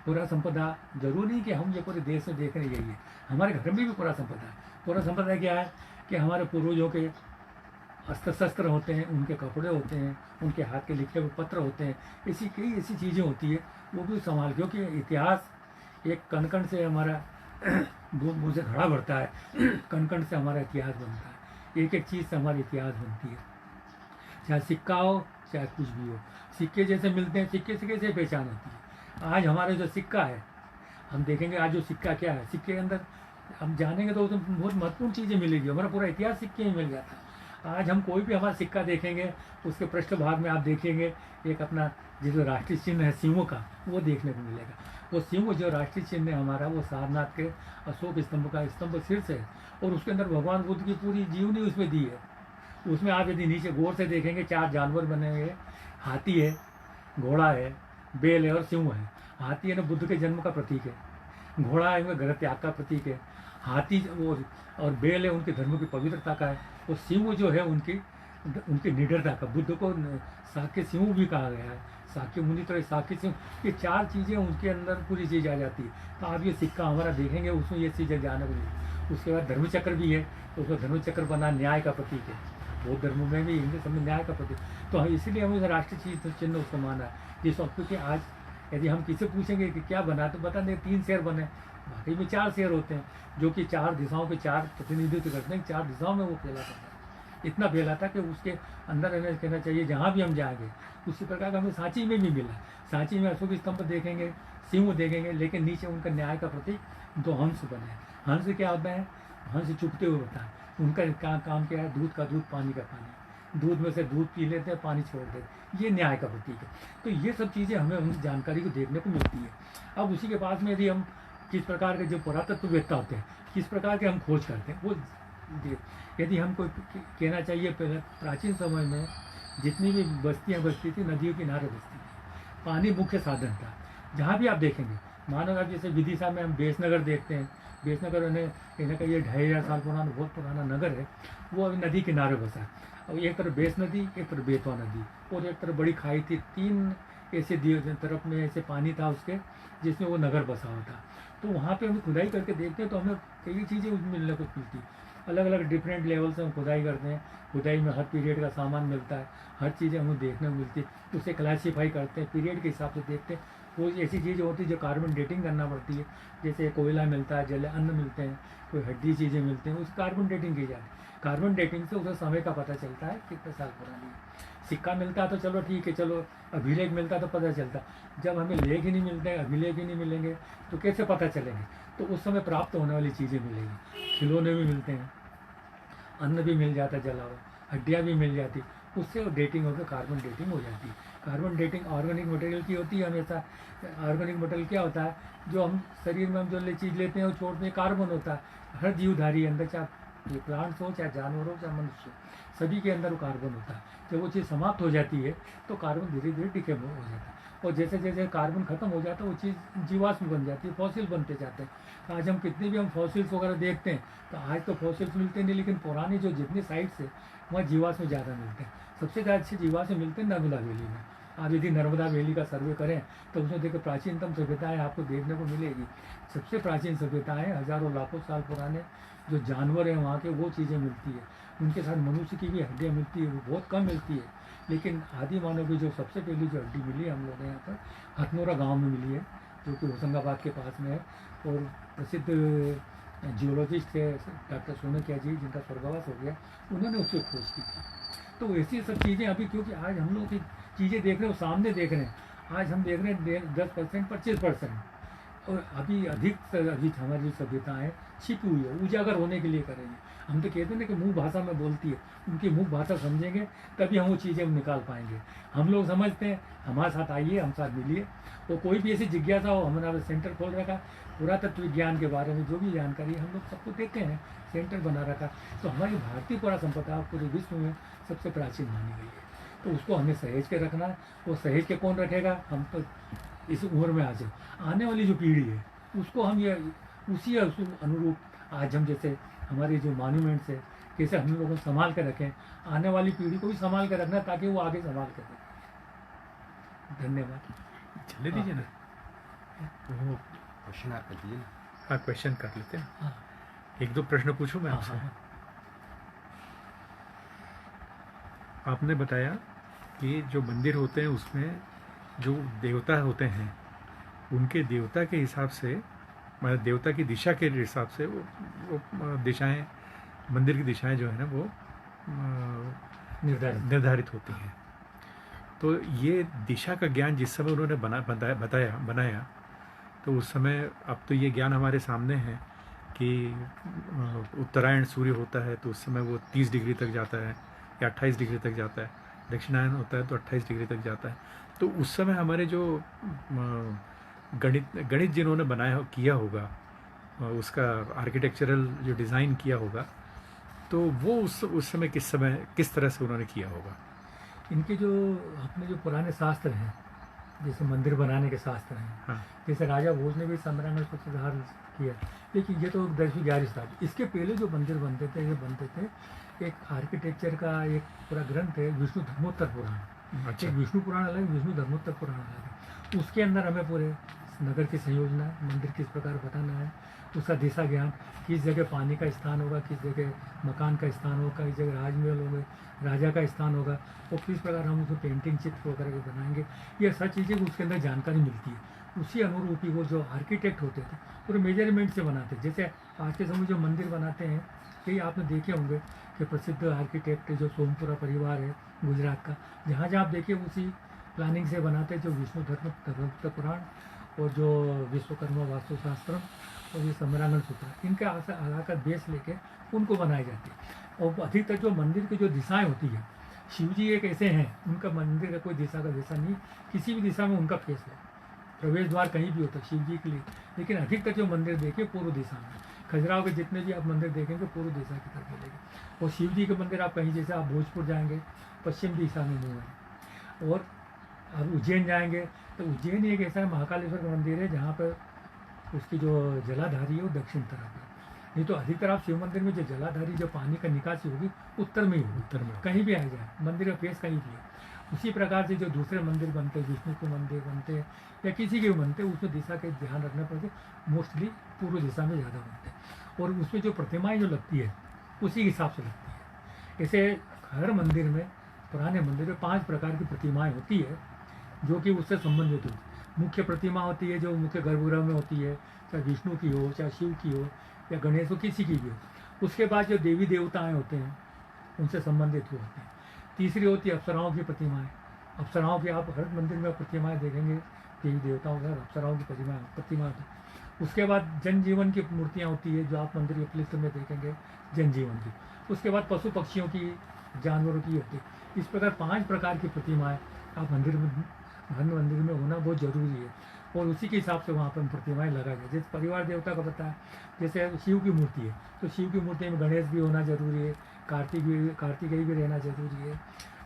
पूरा संपदा जरूरी नहीं कि हम ये पूरे देश में देख रहे यही है, हमारे घर में भी पूरा संपदा है। पूरा संपदा क्या है कि हमारे पूर्वजों के अस्त्र शस्त्र होते हैं, उनके कपड़े होते हैं, उनके हाथ के लिखे हुए पत्र होते हैं, ऐसी कई ऐसी चीज़ें होती है, वो भी संभाल, क्योंकि इतिहास एक कण कण से हमारा मुझे खड़ा बढ़ता है, कण कण से हमारा इतिहास बनता है, एक एक चीज़ से हमारी इतिहास बनती है। चाहे सिक्का हो चाहे कुछ भी हो, सिक्के जैसे मिलते हैं, सिक्के से कैसे पहचान होती है। आज हमारे जो सिक्का है, हम देखेंगे आज जो सिक्का क्या है, सिक्के के अंदर हम जानेंगे तो उसमें बहुत महत्वपूर्ण चीज़ें मिलेगी। हमारा पूरा इतिहास सिक्के में मिल जाता है। आज हम कोई भी हमारा सिक्का देखेंगे, उसके पृष्ठभाग में आप देखेंगे एक अपना जो राष्ट्रीय चिन्ह है सिंहों का, वो देखने को मिलेगा। वो सिंह जो राष्ट्रीय चिन्ह है हमारा, वो सारनाथ के अशोक स्तंभ का स्तंभ शीर्ष है, और उसके अंदर भगवान बुद्ध की पूरी जीवनी उसमें दी है। उसमें आप यदि नीचे गौर से देखेंगे 4 जानवर बने हुए हैं, हाथी है, घोड़ा है, बैल है और सिंह है। हाथी है ना बुद्ध के जन्म का प्रतीक है, घोड़ा है घर त्याग का प्रतीक है, हाथी और बैल है उनके धर्म की पवित्रता का है, और सिंह जो है उनकी निडरता का। बुद्ध को साक्य सिंह भी कहा गया है, साक्य मुनि तो साक्य सिंह, ये 4 चीज़ें उनके अंदर पूरी चीज़ आ जाती है। तो आप ये सिक्का हमारा देखेंगे, उसमें ये चीज़ें जाने को मिली। उसके बाद धर्मचक्र भी है, तो उसमें धर्मचक्र बना न्याय का प्रतीक है, बौद्ध धर्म में भी हिंदू सब में न्याय का प्रतीक। तो इसीलिए हमें राष्ट्रीय चीज चिन्ह उसको माना है। जिस वक्त क्योंकि आज यदि हम किसी पूछेंगे कि क्या बना, तो बता दें 3 शेर बने, बाकी में 4 शेर होते हैं, जो कि 4 दिशाओं के 4 प्रतिनिधित्व करते हैं। 4 दिशाओं में वो फैला करता है, इतना फैला था कि उसके अंदर हमें कहना चाहिए जहाँ भी हम जाएंगे उसी प्रकार का हमें सांची में भी मिला। सांची में अशोक स्तंभ देखेंगे, सिंह देखेंगे, लेकिन नीचे उनका न्याय का प्रतीक 2 हंस बने हैं। हंस क्या होता है, हंस चुपते हुए होता है, उनका काम क्या है, दूध का दूध पानी का पानी, दूध में से दूध पी लेते हैं, पानी छोड़ देते, ये न्याय का प्रतीक है। तो ये सब चीज़ें हमें उन जानकारी को देखने को मिलती है। अब उसी के पास में यदि हम किस प्रकार के जो पुरातत्ववेत्ता होते हैं, किस प्रकार के हम खोज करते हैं, वो यदि हम कोई कहना चाहिए, पहले प्राचीन समय में जितनी भी बस्तियाँ बसती थी, नदियों किनारे बसती थी, पानी मुख्य साधन था। जहाँ भी आप देखेंगे, मानो आप जैसे विदिशा में हम बेसनगर देखते हैं, बेसनगर उन्हें कहने का ये 2500 साल पुराना बहुत पुराना नगर है, वो अभी नदी किनारे बसा है। अब एक तरफ बेस नदी, एक तरफ बेतवा नदी, और एक तरफ बड़ी खाई थी, 3 ऐसे तरफ में ऐसे पानी था उसके, जिसमें वो नगर बसा हुआ था। तो वहाँ पे हम खुदाई करके देखते हैं तो हमें कई चीज़ें मिलने को मिलती, अलग अलग डिफरेंट लेवल से हम खुदाई करते हैं। खुदाई में हर पीरियड का सामान मिलता है, हर चीज़ें हमें देखने को मिलती है, उसे क्लासीफाई करते हैं, पीरियड के हिसाब से देखते हैं। वो ऐसी चीज़ें होती है जो कार्बन डेटिंग करना पड़ती है, जैसे कोयला मिलता है, जल अन्न मिलते हैं, कोई हड्डी चीज़ें मिलते हैं, उस कार्बन डेटिंग की जाती है। कार्बन डेटिंग से उसे समय का पता चलता है कितने साल पुरानी है। सिक्का मिलता है तो चलो ठीक है, चलो अभिलेख मिलता है तो पता चलता। जब हमें लेख ही नहीं मिलते हैं, अभिलेख ही नहीं मिलेंगे, तो कैसे पता चलेंगे। तो उस समय प्राप्त होने वाली चीज़ें मिलेंगी, खिलौने भी मिलते हैं, अन्न भी मिल जाता है जला हुआ, हड्डियाँ भी मिल जाती, उससे डेटिंग होकर कार्बन डेटिंग हो जाती है। कार्बन डेटिंग ऑर्गेनिक मटेरियल की होती है हमेशा। ऑर्गेनिक मटेरियल क्या होता है, जो हम शरीर में हम जो चीज़ लेते हैं वो छोड़ते हैं, कार्बन होता है। हर जीवधारी अंदर, चाहे ये प्लांट्स हो, चाहे जानवर हो, चाहे मनुष्य हो, सभी के अंदर वो कार्बन होता है। जब वो चीज़ समाप्त हो जाती है तो कार्बन धीरे धीरे डिके हो जाता है, और जैसे जैसे कार्बन खत्म हो जाता है वो चीज़ जीवाश्म बन जाती है, फॉसिल बनते जाते हैं। आज हम कितने भी हम फॉसिल्स वगैरह देखते हैं, तो आज तो फॉसिल्स मिलते नहीं, लेकिन पुरानी जो जितनी साइट्स है वहाँ जीवाश्म ज़्यादा मिलते हैं। सबसे ज़्यादा अच्छे जीवाश्म मिलते हैं नर्मदा वैली में। आप यदि नर्मदा वैली का सर्वे करें तो उसमें देखो प्राचीनतम सभ्यताएं आपको देखने को मिलेगी। सबसे प्राचीन सभ्यताएं हज़ारों लाखों साल पुराने जो जानवर हैं वहाँ के, वो चीज़ें मिलती है। उनके साथ मनुष्य की भी हड्डियाँ मिलती है, वो बहुत कम मिलती है। लेकिन आदि मानव की जो सबसे पहली जो हड्डी मिली है हम लोग यहाँ पर हथनोरा गाँव में मिली है, जो कि होशंगाबाद के पास में है। और प्रसिद्ध जियोलॉजिस्ट थे डॉक्टर सोनकिया जी, जिनका स्वर्गवास हो गया, उन्होंने उसकी खोज की थी। तो ऐसी सब चीज़ें अभी, क्योंकि आज हम लोग की चीज़ें देख रहे हैं, सामने देख रहे हैं। आज हम देख रहे हैं 10% 25%, और अभी अधिक से अधिक हमारी जो सभ्यताएँ छिपी हुई है, उजागर होने के लिए करेंगे। हम तो कहते हैं ना कि मुँह भाषा में बोलती है, उनकी मुँह भाषा समझेंगे तभी हम वो चीज़ें निकाल पाएंगे। हम लोग समझते हैं, हमारे साथ आइए, हम साथ मिलिए। और कोई भी ऐसी जिज्ञासा हो, हमारा सेंटर खोल रखा, पुरातत्व विज्ञान के बारे में जो भी जानकारी हम लोग सबको देते हैं, सेंटर बना रखा। तो हमारी भारतीय पुरा संपदा पूरे विश्व में सबसे प्राचीन मानी गई है। तो उसको हमें सहेज के रखना है। वो सहेज के कौन रखेगा? हम तो इस उम्र में आज आने वाली जो पीढ़ी है उसको हम ये उसी अनुरूप आज हम जैसे हमारे जो मॉन्यूमेंट्स है कैसे हम लोगों को संभाल कर रखें, आने वाली पीढ़ी को भी संभाल कर रखना ताकि वो आगे संभाल कर रखें। धन्यवाद। चले दीजिए ना, वो क्वेश्चन आप कर दीजिए ना। हाँ क्वेश्चन कर लेते हैं। हाँ, एक दो प्रश्न पूछूं मैं हाँ, आपसे। हाँ, आपने बताया कि जो मंदिर होते हैं उसमें जो देवता होते हैं उनके देवता के हिसाब से, मतलब देवता की दिशा के हिसाब से वो दिशाएं, मंदिर की दिशाएं जो है ना वो निर्धारित होती हैं। तो ये दिशा का ज्ञान जिस समय उन्होंने बनाया तो उस समय, अब तो ये ज्ञान हमारे सामने है कि उत्तरायण सूर्य होता है तो उस समय वो 30 डिग्री तक जाता है या 28 डिग्री तक जाता है, दक्षिणायन होता है तो 28 डिग्री तक जाता है। तो उस समय हमारे जो गणित जिन्होंने किया होगा, उसका आर्किटेक्चरल जो डिज़ाइन किया होगा, तो वो उस समय किस तरह से उन्होंने किया होगा? इनके जो अपने जो पुराने शास्त्र हैं, जैसे मंदिर बनाने के शास्त्र हैं, हाँ जैसे राजा भोज ने भी सम्रांगण को सुधार किया, लेकिन ये तो 10वीं 11वीं शताब्दी। इसके पहले जो मंदिर बनते थे ये बनते थे, एक आर्किटेक्चर का एक पूरा ग्रंथ है विष्णु धर्मोत्तर पुराण। अच्छा। एक विष्णु पुराण अलग, विष्णु धर्मोत्तर पुराण अलग है। उसके अंदर हमें पूरे नगर की संयोजना, मंदिर किस प्रकार बताना है, उसका दिशा ज्ञान, किस जगह पानी का स्थान होगा, किस जगह मकान का स्थान होगा, किस जगह राजमहल होगा, राजा का स्थान होगा, और किस प्रकार हम उसको पेंटिंग चित्र वगैरह के बनाएंगे। ये सब चीज़ें उसके अंदर जानकारी मिलती है। उसी अनुरूप ही वो जो आर्किटेक्ट होते थे पूरे मेजरमेंट से बनाते। जैसे आज के समय जो मंदिर बनाते हैं, यही आपने देखे होंगे कि प्रसिद्ध आर्किटेक्ट जो सोमपुरा परिवार है गुजरात का, जहाँ जहाँ आप देखिए उसी प्लानिंग से बनाते हैं। जो विष्णु धर्मोत्तर पुराण और जो विश्वकर्मा वास्तुशास्त्रम और ये सम्रांगण सूत्र, इनके आकर बेस लेके उनको बनाए जाते हैं। और अधिकतर जो मंदिर की जो दिशाएं होती है, शिव जी एक ऐसे हैं, उनका मंदिर का कोई दिशा का वैसा नहीं, किसी भी दिशा में उनका फेस है, प्रवेश द्वार कहीं भी होता है शिव जी के लिए। लेकिन अधिकतर जो मंदिर देखिए पूर्व दिशा में, खजुराहो के जितने भी आप मंदिर देखेंगे पूर्व दिशा की तरफ मिलेंगे। और शिव जी के मंदिर आप कहीं, जैसे आप भोजपुर जाएंगे पश्चिम दिशा में मुँह है। और आप उज्जैन जाएंगे तो उज्जैन एक ऐसा महाकालेश्वर का मंदिर है जहाँ पर उसकी जो जलाधारी है वो दक्षिण तरफ है। नहीं तो अधिकतर आप शिव मंदिर में जो जलाधारी जो पानी का निकासी होगी उत्तर में ही होगी, उत्तर में कहीं भी आ जाए मंदिर का फेस कहीं भी है। उसी प्रकार से जो दूसरे मंदिर बनते हैं, विष्णु के मंदिर बनते हैं या किसी के भी बनते हैं, उसमें दिशा के ध्यान रखना पड़ते, मोस्टली पूर्व दिशा में ज़्यादा बनते हैं। और उसमें जो प्रतिमाएँ जो लगती है उसी हिसाब से लगती है। ऐसे हर मंदिर में, पुराने मंदिर में 5 प्रकार की प्रतिमाएँ होती है जो कि उससे संबंधित होती है। मुख्य प्रतिमा होती है जो मुख्य गर्भगृह में होती है, चाहे विष्णु की हो, चाहे शिव की हो या गणेश हो, किसी की भी हो। उसके बाद जो देवी देवताएं होते हैं उनसे संबंधित हुए होते हैं। तीसरी होती है अप्सराओं की प्रतिमाएं। अप्सराओं की आप हर मंदिर में प्रतिमाएं देखेंगे, देवी देवताओं का अप्सराओं की प्रतिमा होती है। उसके बाद जनजीवन की मूर्तियाँ होती है जो आप मंदिर के परिसर में देखेंगे, जनजीवन की। उसके बाद पशु पक्षियों की, जानवरों की होती है। इस प्रकार 5 प्रकार की प्रतिमाएँ आप मंदिर में होना बहुत ज़रूरी है। और उसी के हिसाब से वहाँ पर प्रतिमाएं लगाई जाए। जैसे परिवार देवता का बताया, जैसे शिव की मूर्ति है तो शिव की मूर्ति में गणेश भी होना जरूरी है, कार्तिकेय भी रहना जरूरी है,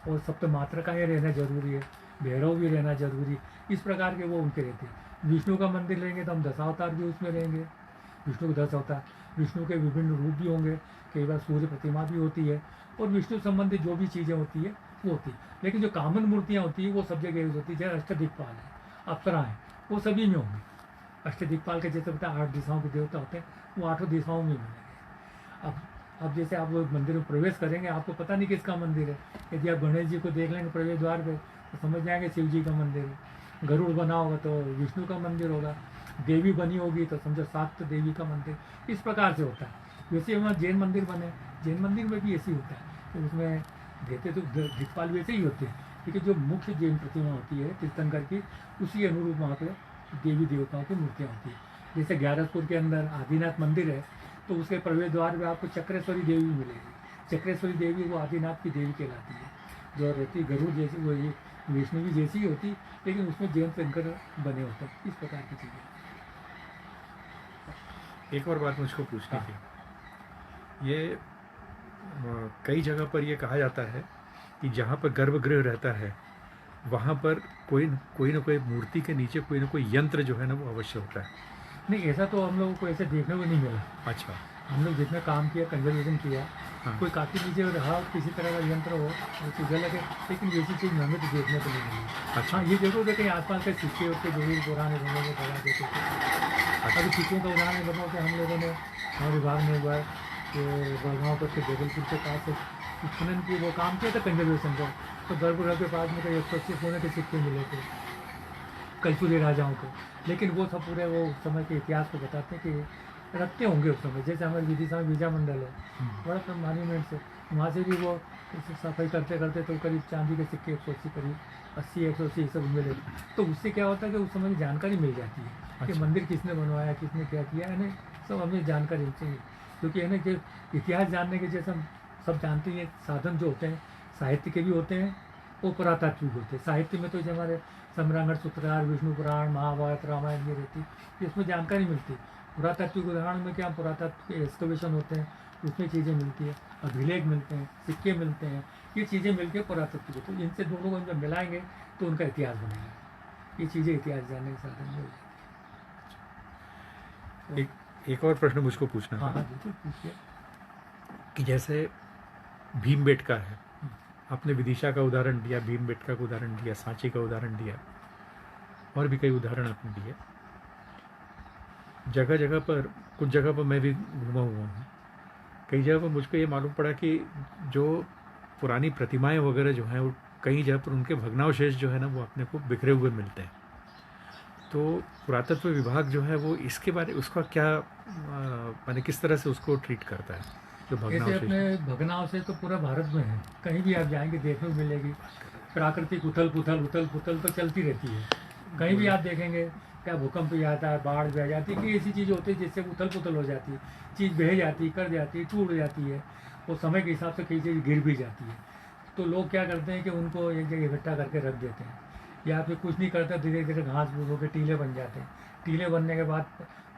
और सप्तमातृकाएँ रहना जरूरी है, भैरव भी रहना जरूरी। इस प्रकार के वो उनके रहते हैं। विष्णु का मंदिर लेंगे तो हम 10 अवतार भी उसमें रहेंगे, विष्णु के 10 अवतार। विष्णु के विभिन्न रूप भी होंगे, कई बार सूर्य प्रतिमा भी होती है, और विष्णु संबंधित जो भी चीज़ें होती है वो होती है। लेकिन जो कॉमन मूर्तियाँ होती है वो सब जगह यूज होती है। जैसे अष्टदिक्पाल है, अप्सरा है, वो सभी में होंगे। अष्टदिक्पाल के जैसे बताया 8 दिशाओं के देवता होते हैं, वो 8 दिशाओं में मिलेंगे। अब जैसे आप लोग मंदिर में प्रवेश करेंगे, आपको पता नहीं किसका मंदिर है। यदि आप गणेश जी को देख लेंगे प्रवेश द्वार पे तो समझ जाएंगे शिव जी का मंदिर है। गरुड़ बना होगा तो विष्णु का मंदिर होगा, देवी बनी होगी तो समझो सात देवी का मंदिर। इस प्रकार से होता है। वैसे हमारे जैन मंदिर बने, जैन मंदिर में भी ऐसे ही होता है, तो उसमें देते तो दिक्पाल वैसे ही होते हैं। लेकिन जो मुख्य जैन प्रतिमा होती है तीर्थंकर की, उसी अनुरूप वहाँ पे देवी देवताओं की मूर्तियाँ होती है। जैसे ग्यारसपुर के अंदर आदिनाथ मंदिर है तो उसके प्रवेश द्वार में आपको चक्रेश्वरी देवी मिलेगी। चक्रेश्वरी देवी वो आदिनाथ की देवी कहलाती है, जो रहती गरुड़ जैसी, वो वैष्णवी जैसी ही होती, लेकिन उसमें जैन शंकर बने होते हैं, इस प्रकार की चीज़ें। एक और बात मुझको पूछनी हाँ। थी। ये कई जगह पर ये कहा जाता है कि जहाँ पर गर्भगृह रहता है वहाँ पर कोई ना कोई मूर्ति के नीचे कोई ना कोई यंत्र जो है ना वो अवश्य होता है। नहीं, ऐसा तो हम लोगों को ऐसे देखने को नहीं मिला। अच्छा। हम लोग जितना काम किया, कंजर्वेशन किया, हाँ। कोई काफ़ी नीचे रहा किसी तरह का यंत्र हो, वो चीज़ अलग है, लेकिन वैसी चीज़ हमें तो देखने को नहीं मिली। अच्छा। हाँ, ये जरूर है कि आसपास के सिक्के उसके जो भी पुराने बने में बना देते थे। अभी सिक्कों का उदाहरण बताओ कि हम लोगों ने हमारे विभाग में हुआ है कि बड़गांव पर के जबलपुर के पास उत्खनन की वो काम किया था कंजर्वेशन का, तो गर्भगृह के पास में तो 125 सोने के सिक्के मिले थे कलचुरी राजाओं को। लेकिन वो सब पूरे वो उस समय के इतिहास को बताते हैं कि रखते होंगे उस समय, जैसे हमारे विदिशा में विजय मंडल है, बड़ा सब मॉन्यूमेंट से, वहाँ से भी वो सफाई करते करते तो करीब चांदी के सिक्के 180 करीब 80 180 सब मिले। तो उससे क्या होता है कि उस समय की जानकारी मिल जाती है कि अच्छा। मंदिर किसने बनवाया, किसने क्या किया, है ना, सब हमें जानकारी चाहिए। क्योंकि है ना कि इतिहास जानने के जैसे हम सब जानते हैं साधन जो होते हैं साहित्य के भी होते हैं, वो पुरातात्विक होते हैं। साहित्य में तो जैसे हमारे सम्रांगण सूत्रकार, विष्णु पुराण, महाभारत, रामायण ये रहती है, इसमें जानकारी मिलती है। पुरातात्विक उदाहरण में क्या पुरातात्विक एक्सकवेशन होते हैं, उसमें चीज़ें मिलती है, अभिलेख मिलते हैं, सिक्के मिलते हैं, ये चीज़ें मिलकर पुरातात्विक, तो इनसे दोनों को जब मिलाएंगे तो उनका इतिहास बनेगा। ये चीज़ें इतिहास जानने के साधन में हो जाती है। एक और प्रश्न मुझको पूछना हाँ था हाँ बिल्कुल पूछिए। कि जैसे भीमबेटका है, आपने विदिशा का उदाहरण दिया, भीमबेटका का उदाहरण दिया, सांची का उदाहरण दिया, और भी कई उदाहरण आपने दिए। जगह जगह पर, कुछ जगह पर मैं भी घूमा हुआ हूँ, कई जगह पर मुझको ये मालूम पड़ा कि जो पुरानी प्रतिमाएं वगैरह जो हैं वो कई जगह पर उनके भग्नावशेष जो है ना वो अपने को बिखरे हुए मिलते हैं। तो पुरातत्व विभाग जो है वो इसके बारे उसका क्या माने किस तरह से उसको ट्रीट करता है जो ऐसे भग्नावशेष अपने हैं? भग्नावशेष तो पूरा भारत में है, कहीं भी आप जाएंगे देखने को मिलेगी। प्राकृतिक उथल पुथल तो चलती रहती है, कहीं भी आप देखेंगे, क्या भूकंप भी आता है, बाढ़ भी आ जाती है, कि ऐसी चीज़ होती है जिससे उथल पुथल हो जाती है, चीज़ बह जाती है, कर जाती है, टूट जाती है, वो समय के हिसाब से कई चीज़ गिर भी जाती है। तो लोग क्या करते हैं कि उनको एक जगह इकट्ठा करके रख देते हैं, या फिर कुछ नहीं करते, धीरे धीरे घास फूस होकर टीले बन जाते हैं। टीले बनने के बाद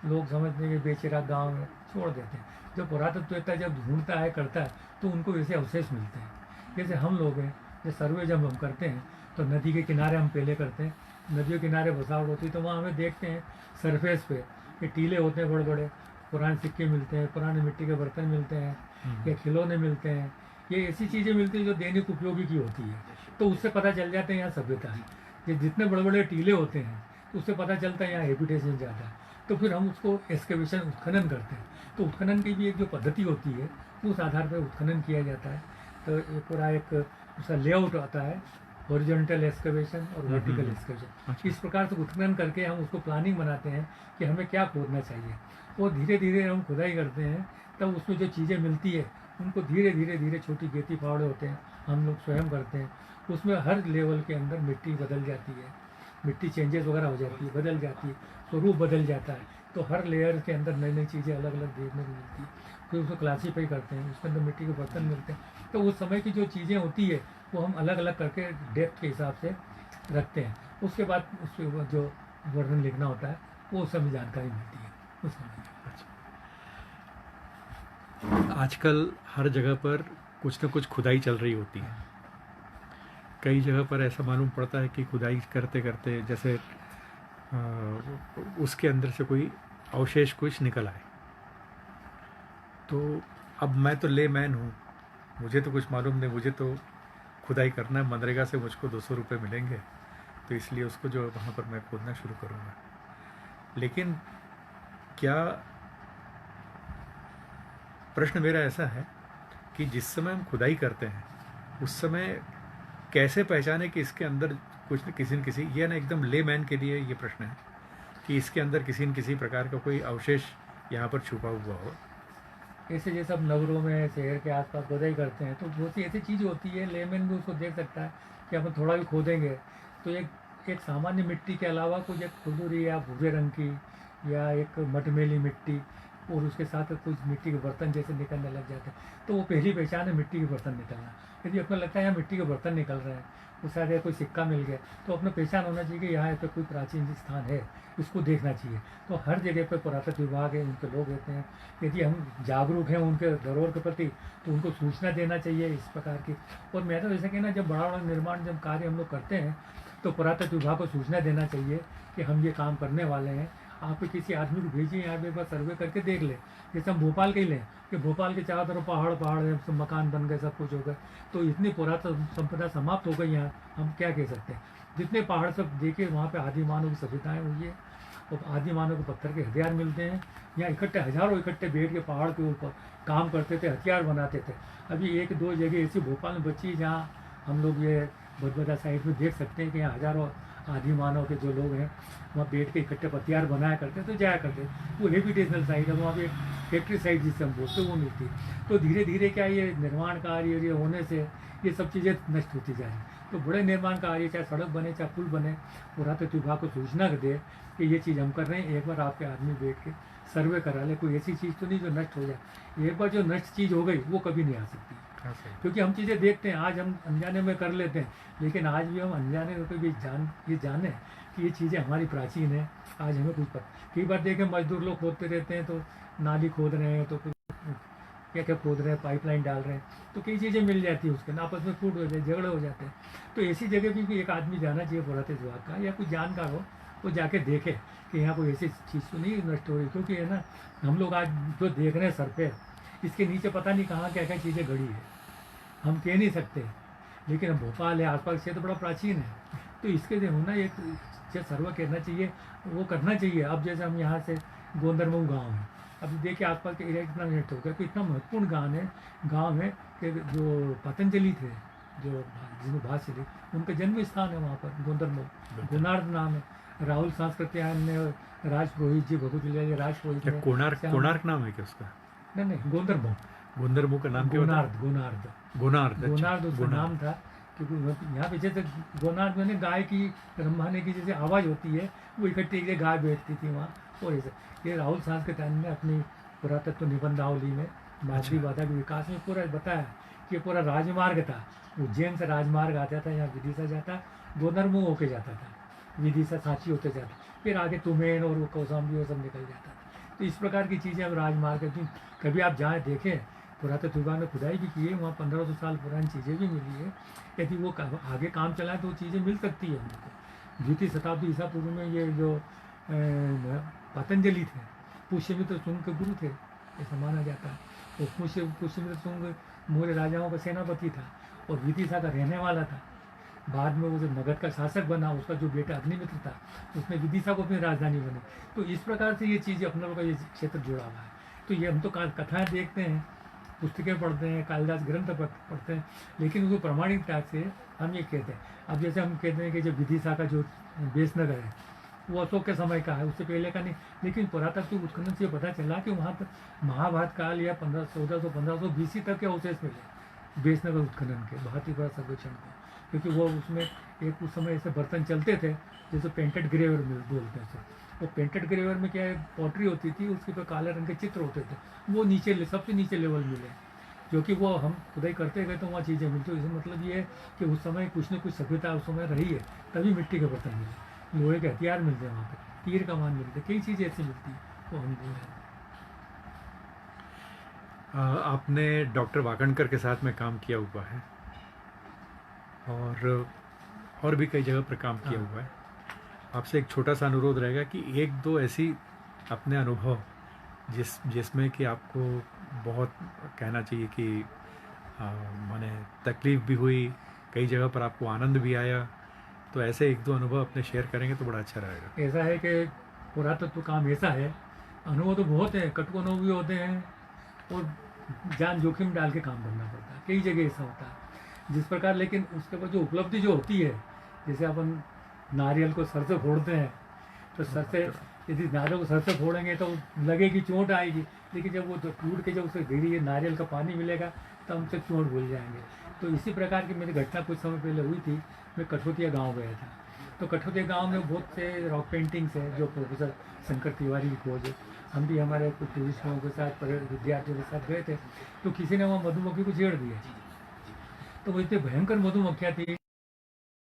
लोग समझते हैं कि बेचेरा गाँव में छोड़ देते हैं। जो पुरातत्ववेत्ता जब ढूंढता है करता है तो उनको ऐसे अवशेष मिलते हैं। जैसे हम लोग हैं, जो सर्वे जब हम करते हैं तो नदी के किनारे हम पहले करते हैं, नदियों के किनारे बसावट होती है, तो वहाँ हमें देखते हैं सरफेस पे कि टीले होते हैं बड़े बड़े, पुराने सिक्के मिलते हैं, पुराने मिट्टी के बर्तन मिलते हैं, या खिलौने मिलते हैं, ये ऐसी चीज़ें मिलती हैं जो दैनिक उपयोगी की होती है। तो उससे पता चल जाते हैं यहाँ सभ्यता है। ये जितने बड़े बड़े टीले होते हैं तो उससे पता चलता है यहाँ हैबिटेशन ज़्यादा है। तो फिर हम उसको एक्सकेवेशन उत्खनन करते हैं। तो उत्खनन की भी एक जो पद्धति होती है उस आधार पर उत्खनन किया जाता है। तो ये पूरा एक उसका लेआउट आता है, हॉरिजॉन्टल एक्सकवेशन और वर्टिकल एक्सकवेशन। इस प्रकार से उत्खनन करके हम उसको प्लानिंग बनाते हैं कि हमें क्या खोदना चाहिए, और धीरे धीरे हम खुदाई करते हैं, तब उसमें जो चीज़ें मिलती है उनको धीरे धीरे धीरे छोटी गेती फावड़े होते हैं, हम लोग स्वयं करते हैं। उसमें हर लेवल के अंदर मिट्टी बदल जाती है, मिट्टी चेंजेस वगैरह हो जाती है, बदल जाती है, स्वरूप बदल जाता है। तो हर लेयर के अंदर नई नई चीज़ें अलग अलग देखने को मिलती है। फिर उसको क्लासीफाई करते हैं, उसके अंदर मिट्टी के बर्तन मिलते हैं। तो उस समय की जो चीज़ें होती है वो हम अलग अलग करके डेप्थ के हिसाब से रखते हैं। उसके बाद उस जो वर्णन लिखना होता है वो उस समय जानकारी मिलती है उस समय। आजकल हर जगह पर कुछ न कुछ खुदाई चल रही होती है। कई जगह पर ऐसा मालूम पड़ता है कि खुदाई करते करते जैसे उसके अंदर से कोई अवशेष कुछ निकल आए। तो अब मैं तो लेमैन हूँ, मुझे तो कुछ मालूम नहीं, मुझे तो खुदाई करना है, मनरेगा से मुझको 200 रुपये मिलेंगे, तो इसलिए उसको जो वहाँ पर मैं खोदना शुरू करूँगा। लेकिन क्या प्रश्न मेरा ऐसा है कि जिस समय हम खुदाई करते हैं उस समय कैसे पहचाने कि इसके अंदर कुछ न किसी ये ना एकदम लेमैन के लिए ये प्रश्न है कि इसके अंदर किसी न किसी प्रकार का कोई अवशेष यहाँ पर छुपा हुआ हो। ऐसे जैसे अब नगरों में शहर के आसपास खुदाई करते हैं तो बहुत सी ऐसी चीज़ होती है, लेमैन भी उसको देख सकता है कि अपन थोड़ा भी खोदेंगे तो एक सामान्य मिट्टी के अलावा कुछ एक खुरदुरी या भूरे रंग की या एक मटमेली मिट्टी और उसके साथ कुछ मिट्टी के बर्तन जैसे निकलने लग जाते हैं, तो वो पहली पहचान है मिट्टी के बर्तन निकलना। यदि अपने लगता है यहाँ मिट्टी के बर्तन निकल रहे हैं, वो शायद या कोई सिक्का मिल गया, तो अपना पहचान होना चाहिए कि यहाँ पे कोई प्राचीन स्थान है, इसको देखना चाहिए। तो हर जगह पे पुरातत्व विभाग है, उनके लोग रहते हैं। यदि हम जागरूक हैं उनके धरोहर के प्रति, तो उनको सूचना देना चाहिए इस प्रकार की। और मैं तो जैसे कि ना, जब बड़ा बड़ा निर्माण जब कार्य हम लोग करते हैं, तो पुरातत्व विभाग को सूचना देना चाहिए कि हम ये काम करने वाले हैं, आप किसी आदमी को भेजिए, यहाँ पे एक बार सर्वे करके देख ले। जैसे हम भोपाल के ही लें कि भोपाल के चारों तरफ पहाड़ पहाड़ है, सब मकान बन गए, सब कुछ हो गए, तो इतनी पुरातन संपदा समाप्त हो गई यहाँ, हम क्या कह सकते हैं। जितने पहाड़ सब देखे, वहाँ पे आदि मानव की सभ्यताएँ हुई है, और आदि मानव को पत्थर के हथियार मिलते हैं। यहाँ इकट्ठे हजारों इकट्ठे बैठ के पहाड़ के ऊपर काम करते थे, हथियार बनाते थे। अभी एक दो जगह ऐसी भोपाल में बची है जहाँ हम लोग ये भदभदा साइड में देख सकते हैं कि यहाँ हजारों आदि मानव के जो लोग हैं वहाँ बैठ के इकट्ठे हथियार बनाया करते तो जाया करते। वो हेबिटेशनल साइट है, वहाँ पे फैक्ट्री साइट जिससे हम बोलते वो मिलती। तो धीरे धीरे क्या ये निर्माण कार्य ये होने से ये सब चीज़ें नष्ट होती जा रही। तो बड़े निर्माण कार्य, चाहे सड़क बने चाहे पुल बने, पुरातत्व विभाग को सूचना दे कि ये चीज़ हम कर रहे हैं, एक बार आपके आदमी बैठ के सर्वे करा ले। कोई ऐसी चीज़ तो नहीं जो नष्ट हो जाए। एक बार जो नष्ट चीज़ हो गई वो कभी नहीं आ सकती, क्योंकि हम चीज़ें देखते हैं, आज हम अनजाने में कर लेते हैं, लेकिन आज भी हम अनजाने होकर भी जाने कि ये चीज़ें हमारी प्राचीन है। आज हमें कुछ पता, कई बार देखें मजदूर लोग खोदते रहते हैं, तो नाली खोद रहे हैं, तो क्या क्या खोद रहे हैं, पाइपलाइन डाल रहे हैं, तो कई चीज़ें मिल जाती है उसके ना, आपस में फूट हो जाए, झगड़े हो जाते हैं। तो ऐसी जगह भी एक आदमी जाना चाहिए पुरातत्व विभाग का, या कोई जानकार हो, वो जाके देखे कि यहाँ कोई ऐसी चीज़ तो नहीं नष्ट हो रही। क्योंकि है ना, हम लोग आज जो देख रहे हैं सर पे, इसके नीचे पता नहीं कहाँ क्या क्या चीज़ें गड़ी है, हम कह नहीं सकते। लेकिन अब भोपाल है, आसपास क्षेत्र बड़ा प्राचीन है, तो इसके जो होना एक जो सर्वे करना चाहिए वो करना चाहिए। अब जैसे हम यहाँ से गोंदरमऊ गांव है, अब देखिए आसपास के एरिया कितना नेट हो गया, तो इतना महत्वपूर्ण गांव है कि जो पतंजलि थे, जो जिन्होंने भाष्य थे, उनका जन्म स्थान है वहाँ पर गोंदरमऊ, गोनार्द नाम है। राहुल सांस्कृत्यायन ने, राजपुरोहित जी, भगवती राजपुरोहित ने, कोणार्क नाम है क्या उसका? नहीं गोंदरमऊ, गोंदरमऊ का नाम क्या होता है? गोनार्द गोनार्द उसका नाम था। क्योंकि यहाँ पे जैसे गोनार्द में गाय की रंभाने की जैसे आवाज़ होती है, वो इकट्ठी एक गाय बैठती थी वहाँ। और ऐसे ये राहुल सांस्कृत्यायन ने अपनी पुरातत्व निबंधावली में माधवी बाधा के विकास में पूरा बताया कि पूरा राजमार्ग था, उज्जैन से राजमार्ग आता था, यहाँ विदिशा जाता, गोंदरमऊ होके जाता था, विदिशा सांची होते जाता, फिर आगे तुमेन और वो कौशाम्बी वो सब निकल जाता था। तो इस प्रकार की चीज़ें अब राजमार्ग है। कभी आप जाएँ देखें, पुरातत्व विभाग ने खुदाई भी की है, वहाँ 1500 साल पुरानी चीज़ें भी मिली है। यदि वो आगे काम चलाए तो वो चीज़ें मिल सकती है हम लोग को। द्वितीय शताब्दी ईसा पूर्व में ये जो पतंजलि थे, पुष्यमित्र शुंग के गुरु थे ऐसा माना जाता है। तो पुष्यमित्र शुंग मौर्य राजाओं का सेनापति था और विदिशा का रहने वाला था। बाद में वो जो मगध का शासक बना, उसका जो बेटा अग्निमित्र था, उसने विदिशा को अपनी राजधानी बनी। तो इस प्रकार से ये चीज़ें अपने लोगों का ये क्षेत्र जुड़ा हुआ है। तो ये हम तो कथाएँ देखते हैं, पुस्तकें पढ़ते हैं, कालिदास ग्रंथ पढ़ते हैं, लेकिन उसको प्रमाणिकता से हम ये कहते हैं। अब जैसे हम कहते हैं कि जो विदिशा का जो बेसनगर है वो अशोक के समय का है, उससे पहले का नहीं। लेकिन पुरातत्व उत्खनन से पता चला कि वहाँ पर महाभारत काल या 1400-1500 BC तक के अवशेष मिले बेसनगर उत्खनन के, भारतीय पुरातत्व सर्वेक्षण को। क्योंकि वो उसमें एक उस समय ऐसे बर्तन चलते थे जैसे पेंटेड ग्रेवर बोलते हैं। वो पेंटेड ग्रेवर में क्या है, पॉटरी होती थी, उसके ऊपर काले रंग के चित्र होते थे, वो नीचे सबसे नीचे लेवल मिले, जो कि वो हम खुदाई करते गए तो वहाँ चीज़ें मिलती। तो इसका मतलब ये है कि उस समय कुछ न कुछ सभ्यता उस समय रही है, तभी मिट्टी के बर्तन मिले, लोहे के हथियार मिलते हैं वहाँ पर, तीर कमान मिलते, कई चीज़ें ऐसी मिलती है, वो हम बोल रहे हैं। आपने डॉक्टर वाकणकर के साथ में काम किया हुआ है और भी कई जगह पर काम किया हुआ है। आपसे एक छोटा सा अनुरोध रहेगा कि एक दो ऐसी अपने अनुभव जिसमें कि आपको बहुत कहना चाहिए कि माने तकलीफ़ भी हुई, कई जगह पर आपको आनंद भी आया, तो ऐसे एक दो अनुभव अपने शेयर करेंगे तो बड़ा अच्छा रहेगा। ऐसा है कि पुरातत्व काम ऐसा है, अनुभव तो बहुत है, कटु अनुभव भी होते हैं और जान जोखिम डाल के काम करना पड़ता है, कई जगह ऐसा होता है जिस प्रकार। लेकिन उसके बाद जो उपलब्धि जो होती है, जैसे अपन नारियल को सर से फोड़ते हैं, तो सर से यदि नारियल को सर से फोड़ेंगे तो लगेगी, चोट आएगी, लेकिन जब वो टूट के जब उसे धीरे नारियल का पानी मिलेगा तो हम से चोट भूल जाएंगे। तो इसी प्रकार की मेरी घटना कुछ समय पहले हुई थी। मैं कठोतिया गांव गया था, तो कठोतिया गांव में बहुत से रॉक पेंटिंग्स है जो प्रोफेसर शंकर तिवारी की खोज है। हम भी हमारे कुछ टूरिस्टों के साथ विद्यार्थियों के साथ गए थे, तो किसी ने वहाँ मधुमक्खी को छेड़ दिया। तो वो इतनी भयंकर मधुमक्खियाँ थी,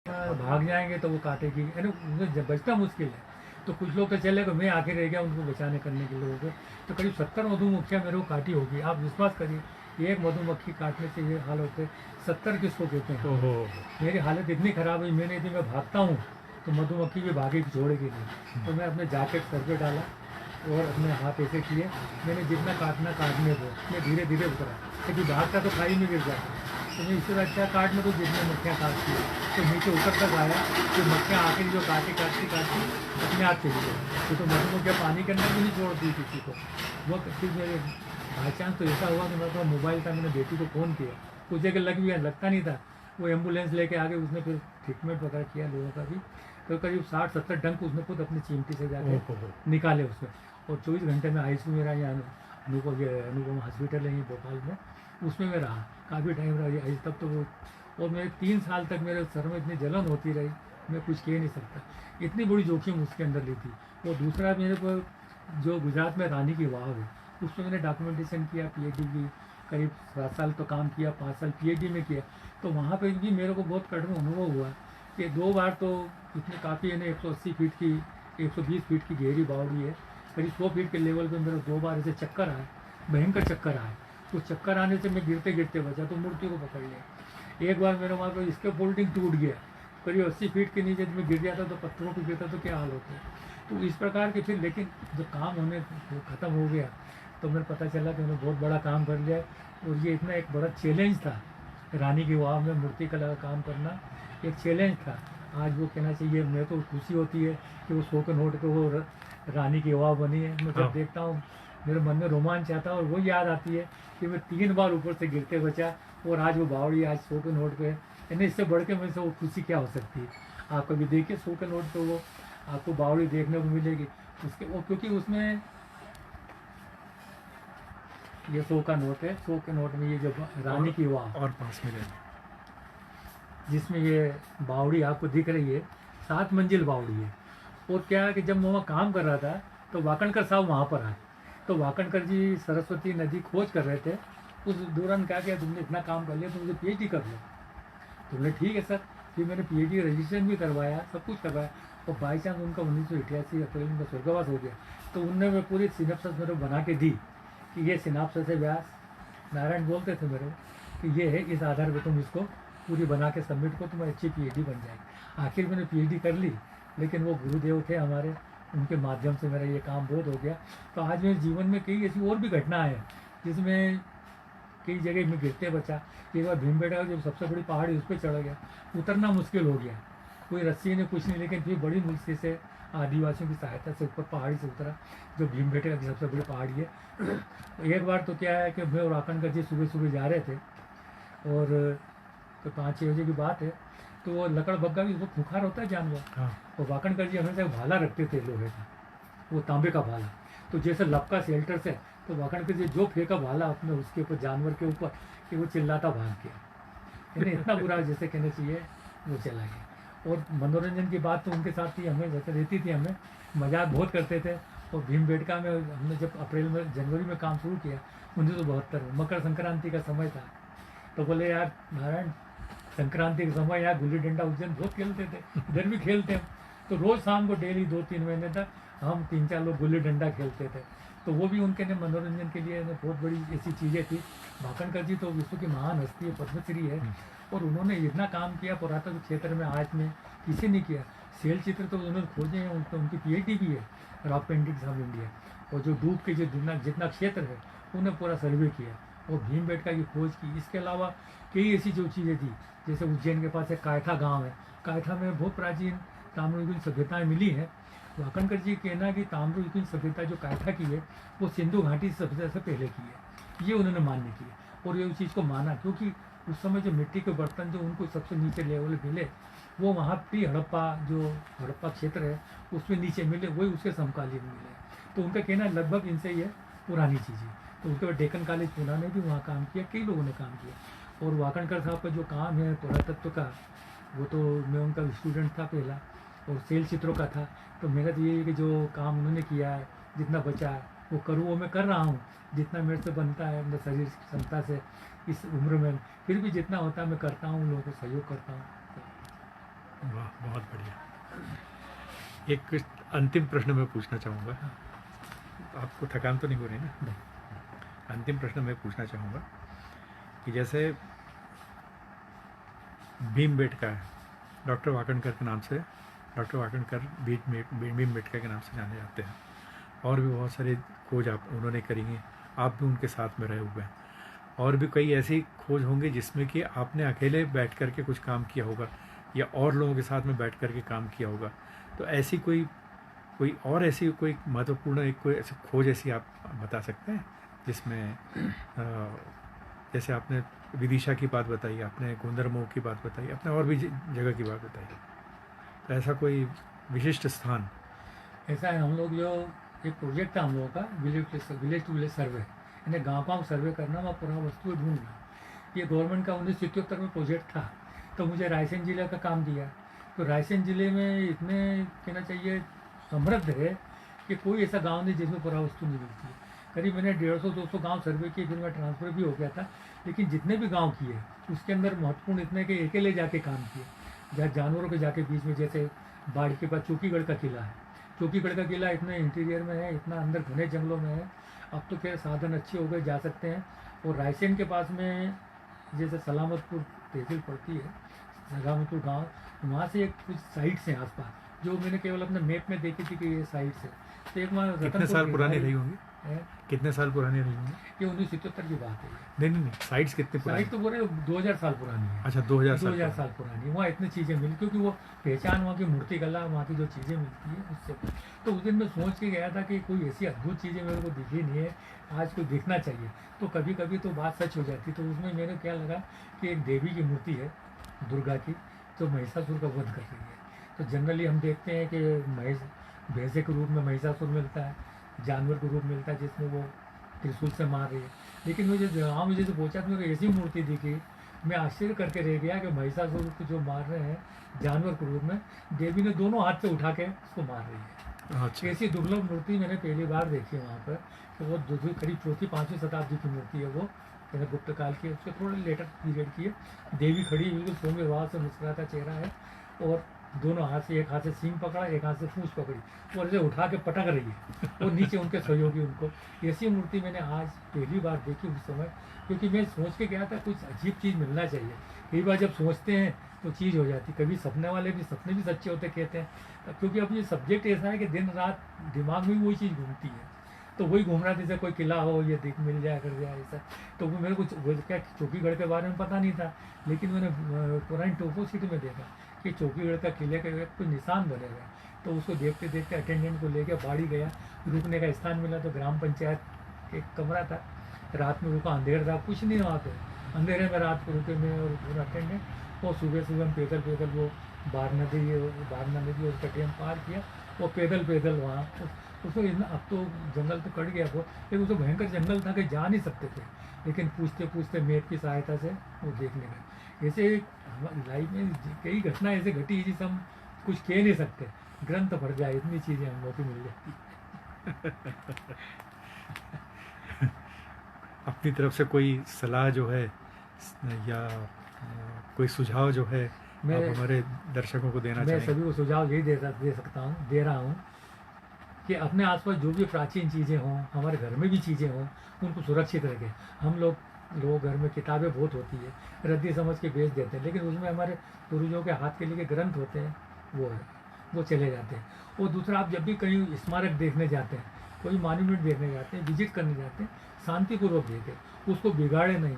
भाग जाएंगे तो वो काटेगी, है ना, उन्हें बचना मुश्किल है। तो कुछ लोग तो चले गए, मैं आके रह गया उनको बचाने करने के लोगों को। तो करीब 70 मधुमक्खियाँ मेरे को काटी होगी। आप विश्वास करिए, एक मधुमक्खी काटने से ये हाल होते, 70 किसको कहते हैं। ओहो। मेरी हालत इतनी ख़राब हुई, मैंने यदि मैं भागता हूँ तो मधुमक्खी भी भागे छोड़ेगी नहीं। तो मैं अपने जैकेट सर पे डाला और अपने हाथ ऐसे किए, मैंने जितना काटना काटने को, मैं धीरे धीरे उतरा, क्योंकि भागता तो खाई में गिर जाता। तो मैं इससे अच्छा काटने को जितने मक्खियाँ काटती है, तो नीचे उतर तक आया, तो मक्खियाँ आके जो काटी अपने आप चली गई। तो मधुमक्खियाँ पानी के अंदर भी नहीं छोड़ती किसी को। वो फिर मेरे बाई चांस तो ऐसा हुआ कि मेरे पास मोबाइल था, मैंने बेटी को फ़ोन किया, कुछ जगह लग भी लगता नहीं था, वो एम्बुलेंस लेके आगे, उसने फिर ट्रीटमेंट वगैरह किया लोगों का भी। तो करीब 60-70 डंक उसने खुद अपनी चिमटी से जाके निकाले उसमें। और 24 घंटे में आईसीयू में रहा, यहाँ अनुपम हॉस्पिटल है भोपाल में, उसमें मैं रहा काफ़ी टाइम रहा अभी तक। तो वो और मेरे 3 साल तक मेरे सर में इतनी जलन होती रही, मैं कुछ कह नहीं सकता, इतनी बड़ी जोखिम उसके अंदर ली थी। और दूसरा मेरे को जो गुजरात में रानी की वाव है, उसमें मैंने डॉक्यूमेंटेशन किया, पीएचडी की, करीब 7 साल तो काम किया, 5 साल पीएचडी में किया। तो वहाँ पे भी मेरे को बहुत कठिन अनुभव हुआ कि 2 बार तो इतने काफ़ी है ना, 180 फीट की 120 फीट की गहरी बावड़ी है, करीब 100 फीट के लेवल पे मेरे 2 बार ऐसे चक्कर आए, भयंकर चक्कर आए। तो चक्कर आने से मैं गिरते गिरते बचा, तो मूर्ति को पकड़ लिया। एक बार मेरे वहाँ पर इसके फोल्डिंग टूट गया, करीब 80 फीट के नीचे में गिर जाता तो पत्थरों पर गिरता तो क्या हाल होता है। तो इस प्रकार के फिर, लेकिन जब काम होने ख़त्म हो गया तो मेरे पता चला कि उन्होंने बहुत बड़ा काम कर लिया। और ये इतना एक बड़ा चैलेंज था, रानी की वाव में मूर्ति कला का काम करना एक चैलेंज था। आज वो कहना चाहिए, मेरे को खुशी होती है कि वो 100 के नोट पे वो रानी की वाव बनी है। मैं जब देखता हूँ मेरे मन में रोमांच आता है, और वो याद आती है कि मैं 3 बार ऊपर से गिरते बचा, और आज वो बावड़ी आज 100 के नोट पे है। यानी इससे बढ़ के मेरे से वो खुशी क्या हो सकती है। आप कभी देखिए 100 के नोट पे वो आपको बावड़ी देखने को मिलेगी उसके, वो क्योंकि उसमें ये 100 का नोट है, 100 के नोट में ये जो रानी की वाव और 5 मिनट जिसमें ये बावड़ी आपको दिख रही है, 7 मंजिल बावड़ी है। और क्या है कि जब मैं वहाँ काम कर रहा था तो वाकणकर साहब वहाँ पर आए, तो वाकणकर जी सरस्वती नदी खोज कर रहे थे। उस दौरान क्या किया, तुमने इतना काम कर लिया तो मुझे पीएचडी कर लो। तुमने ठीक है सर। फिर मैंने पीएचडी रजिस्ट्रेशन भी करवाया, सब कुछ करवाया। और बाई चांस उनका 1988 अप्रैल में स्वर्गवास हो गया। तो उनने मैं पूरी सिनेप्सिस मेरे को बना के दी कि ये सिनेप्सिस है व्यास, नारायण बोलते थे मेरे को कि ये है, इस आधार पर तुम इसको पूरी बना के सबमिट को, तुम्हारी अच्छी पीएचडी बन जाएगी। आखिर मैंने पीएचडी कर ली, लेकिन वो गुरुदेव थे हमारे, उनके माध्यम से मेरा ये काम बहुत हो गया। तो आज मेरे जीवन में कई ऐसी और भी घटनाएं हैं जिसमें कई जगह मैं गिरते बचा। एक बार भीमबेटका जब सबसे बड़ी पहाड़ी उस पर चढ़ गया, उतरना मुश्किल हो गया, कोई रस्सी ने कुछ नहीं, लेकिन फिर बड़ी मुश्किल से आदिवासियों की सहायता से ऊपर पहाड़ी से उतरा, जो भीमबेटका की सबसे बड़ी पहाड़ी है। एक बार तो क्या है कि मैं और वाकणकर जी सुबह सुबह जा रहे थे, और तो 5-6 बजे की बात है। तो वो लकड़ बग्गा भी, वो खुखार होता है जानवर, हाँ। और वाकणकर जी हमेशा भाला रखते थे लोहे का, वो तांबे का भाला। तो जैसे लपका शेल्टर से, तो वाकणकर जी जो फेंका भाला अपने उसके ऊपर, जानवर के ऊपर, कि वो चिल्लाता भाग गया। यानी इतना बुरा जैसे कहना चाहिए वो चला गया। और मनोरंजन की बात तो उनके साथ थी, हमें जैसे रहती थी, हमें मजाक बहुत करते थे। और भीमबेटका में हमने जब अप्रैल में जनवरी में काम शुरू किया 1972 में, मकर संक्रांति का समय था, तो बोले यार नारायण, संक्रांति के समय यार गुल्ली डंडा उस दिन बहुत खेलते थे, इधर भी खेलते हैं। तो रोज़ शाम को डेली 2-3 महीने तक हम 3-4 लोग गुल्ली डंडा खेलते थे। तो वो भी उनके ने मनोरंजन के लिए बहुत बड़ी ऐसी चीज़ें थी। वाकणकर जी तो विश्व की महान हस्ती है, पद्मश्री है, और उन्होंने इतना काम किया पुरातत्व क्षेत्र में, आज में किसी ने किया। सेल चित्र तो उन्होंने खोजे हैं, उनकी पीएचडी भी है, रॉक पेंटिंग्स ऑफ इंडिया। और जो डूब के जो जितना क्षेत्र है उन्हें पूरा सर्वे किया, और भीमबेटका की खोज की। इसके अलावा कई ऐसी जो चीज़ें थी, जैसे उज्जैन के पास एक कायथा गांव है, कायथा में बहुत प्राचीन ताम्रयुगीन सभ्यताएं मिली हैं। वाकणकर जी कहना कि ताम्रयुगीन सभ्यता जो कायथा की है वो सिंधु घाटी सभ्यता से पहले की है, ये उन्होंने मान्य किया। और ये उस चीज़ को माना, क्योंकि उस समय जो मिट्टी के बर्तन जो उनको सबसे नीचे लेवल मिले, वो वहाँ भी हड़प्पा क्षेत्र है उसमें नीचे मिले, वही उसके समकालीन मिले। तो उनका कहना लगभग इनसे ये पुरानी चीज़ें। तो उसके बाद डेक्कन कॉलेज पुणे ने भी वहाँ काम किया, कई लोगों ने काम किया। और वाकणकर साहब का जो काम है पुरातत्व का, वो तो मैं उनका स्टूडेंट था पहला, और सेल चित्रों का था। तो मेरा तो ये है कि जो काम उन्होंने किया है, जितना बचा है वो करूँ, वो मैं कर रहा हूँ जितना मेरे से बनता है अपने शरीर की क्षमता से इस उम्र में, फिर भी जितना होता है मैं करता हूँ, लोगों को सहयोग करता हूँ। वाह, बहुत बढ़िया। एक अंतिम प्रश्न मैं पूछना चाहूँगा, आपको थकान तो नहीं हो रही ना? नहीं। अंतिम प्रश्न मैं पूछना चाहूँगा कि जैसे भीमबेटका है, डॉक्टर वाकणकर के नाम से, डॉक्टर वाकणकर भीमबेटका के नाम से जाने जाते हैं, और भी बहुत सारी खोज उन्होंने करी हैं, आप भी उनके साथ में रहे हुए हैं, और भी कई ऐसी खोज होंगी जिसमें कि आपने अकेले बैठ कर के कुछ काम किया होगा या और लोगों के साथ में बैठ कर के काम किया होगा। तो ऐसी कोई कोई और ऐसी कोई महत्वपूर्ण एक कोई ऐसी खोज ऐसी आप बता सकते हैं जिसमें जैसे आपने विदिशा की बात बताई, आपने गुंदरमो की बात बताई, आपने और भी जगह की बात बताई, तो ऐसा कोई विशिष्ट स्थान? ऐसा है, हम लोग जो एक प्रोजेक्ट था हम लोगों का विलेज टू विलेज सर्वे, यानी गाँव सर्वे करना, वहाँ पूरा वस्तु ढूंढना। ये गवर्नमेंट का 1977 में प्रोजेक्ट था, तो मुझे रायसेन जिले का काम दिया। तो रायसेन जिले में इतने कहना चाहिए समृद्ध है कि कोई ऐसा गांव नहीं जिसमें पूरा वस्तु नहीं मिलती है। करीब मैंने 150-200 गांव सर्वे किए, फिर मैं ट्रांसफ़र भी हो गया था, लेकिन जितने भी गांव किए उसके अंदर महत्वपूर्ण इतने कि अकेले जाके काम किए, जहाँ जानवरों के जाके बीच में, जैसे बाढ़ के पास चौकीगढ़ का किला है। चौकीगढ़ का किला इतने इंटीरियर में है, इतना अंदर घने जंगलों में है, अब तो खैर साधन अच्छे हो गए, जा सकते हैं। और रायसेन के पास में जैसे सलामतपुर तहसील पड़ती है, सलामतपुर गांव, वहाँ से एक कुछ साइट्स हैं आसपास जो मैंने केवल अपने मैप में देखी थी कि ये साइट्स है। तो एक वहाँ कितने साल पुरानी रही होंगी? है, कितने साल पुरानी रही होंगी? ये 1977 की बात है। नहीं नहीं नहीं, साइट्स कितने पुरानी? साइट तो पूरे 2000 साल पुरानी है। अच्छा, 2000 साल पुरानी। वहाँ इतनी चीज़ें मिली, क्योंकि वो पहचान वहाँ की मूर्ति कला, वहाँ की जो चीज़ें मिलती है उससे। तो उस दिन मैं सोच के गया था कि कोई ऐसी अद्भुत चीज़ें मेरे को दिखी नहीं है, आज को देखना चाहिए। तो कभी कभी तो बात सच हो जाती। तो उसमें मेरे क्या लगा कि एक देवी की मूर्ति है दुर्गा की, जो महिषासुर का वध कर रही है। तो जनरली हम देखते हैं कि भैंसे के रूप में महिषासुर मिलता है, जानवर के रूप मिलता है जिसमें वो त्रिशूल से मार रही है। लेकिन मुझे जहाँ मुझे जो पहुँचा तो मेरे को ऐसी मूर्ति दिखी, मैं आश्चर्य करके रह गया कि महिषासुर को जो मार रहे हैं जानवर के रूप में, देवी ने दोनों हाथ से उठा के उसको मार रही है। अच्छा। ऐसी दुर्लभ मूर्ति मैंने पहली बार देखी है वहाँ पर, कि वो करीब 4वीं-5वीं शताब्दी की मूर्ति है वो, मैंने गुप्त काल की, उससे थोड़ा लेटर पीरियड की है। देवी खड़ी बिल्कुल सौम्य भाव से, मुस्कुराता चेहरा है, और दोनों हाथ से, एक हाथ से सींग पकड़ा, एक हाथ से पूंछ पकड़ी, और इसे उठा के पटक रही है, और नीचे उनके सहयोगी उनको। ऐसी मूर्ति मैंने आज पहली बार देखी उस समय, क्योंकि मैं सोच के गया था कुछ अजीब चीज़ मिलना चाहिए। कई बार जब सोचते हैं तो चीज़ हो जाती। कभी सपने वाले भी, सपने भी सच्चे होते कहते हैं, क्योंकि अब ये सब्जेक्ट ऐसा है कि दिन रात दिमाग में भी वही चीज़ घूमती है। तो वही घूम रहा था, जैसे कोई किला हो, ये देख मिल जाए कर जाए ऐसा। तो वो मेरे को क्या चौकीगढ़ के बारे में पता नहीं था, लेकिन मैंने पुरानी टोपो सिटी में देखा कि चौकीगढ़ का किले के कोई निशान बने हुए। तो उसको देखते देखते अटेंडेंट को लेके बाड़ी गया, रुकने का स्थान मिला तो ग्राम पंचायत एक कमरा था, रात में रुका, अंधेरा था, कुछ नहीं वहाँ पे, अंधेरे में रात को रुके मैं और पूरा अटेंडेंट। और सुबह सुबह हम पैदल पैदल वो बारना नदी और उसका डैम पार किया, वो पैदल पैदल वहाँ उसको इतना, अब तो जंगल तो कट गया वो, लेकिन उसको भयंकर जंगल था कि जा नहीं सकते थे, लेकिन पूछते पूछते मैप की सहायता से वो देखने गए। ऐसे हमारी लाइफ में कई घटना ऐसे घटी जिसे हम कुछ कह नहीं सकते, ग्रंथ पढ़ जाए इतनी चीज़ें हम लोग को मिल जाती। अपनी तरफ से कोई सलाह जो है या कोई सुझाव जो है आप हमारे दर्शकों को देना मैं चाहेंगे? सभी को सुझाव यही दे रहा हूँ कि अपने आसपास जो भी प्राचीन चीज़ें हों, हमारे घर में भी चीज़ें हों, उनको सुरक्षित रखें। हम लोग घर में किताबें बहुत होती है, रद्दी समझ के बेच देते हैं, लेकिन उसमें हमारे पूर्वजों के हाथ के लिए ग्रंथ होते हैं, वो चले जाते हैं। और दूसरा, आप जब भी कहीं स्मारक देखने जाते हैं, कोई मॉन्यूमेंट देखने जाते हैं, विजिट करने जाते हैं, शांतिपूर्वक देखें, उसको बिगाड़े नहीं।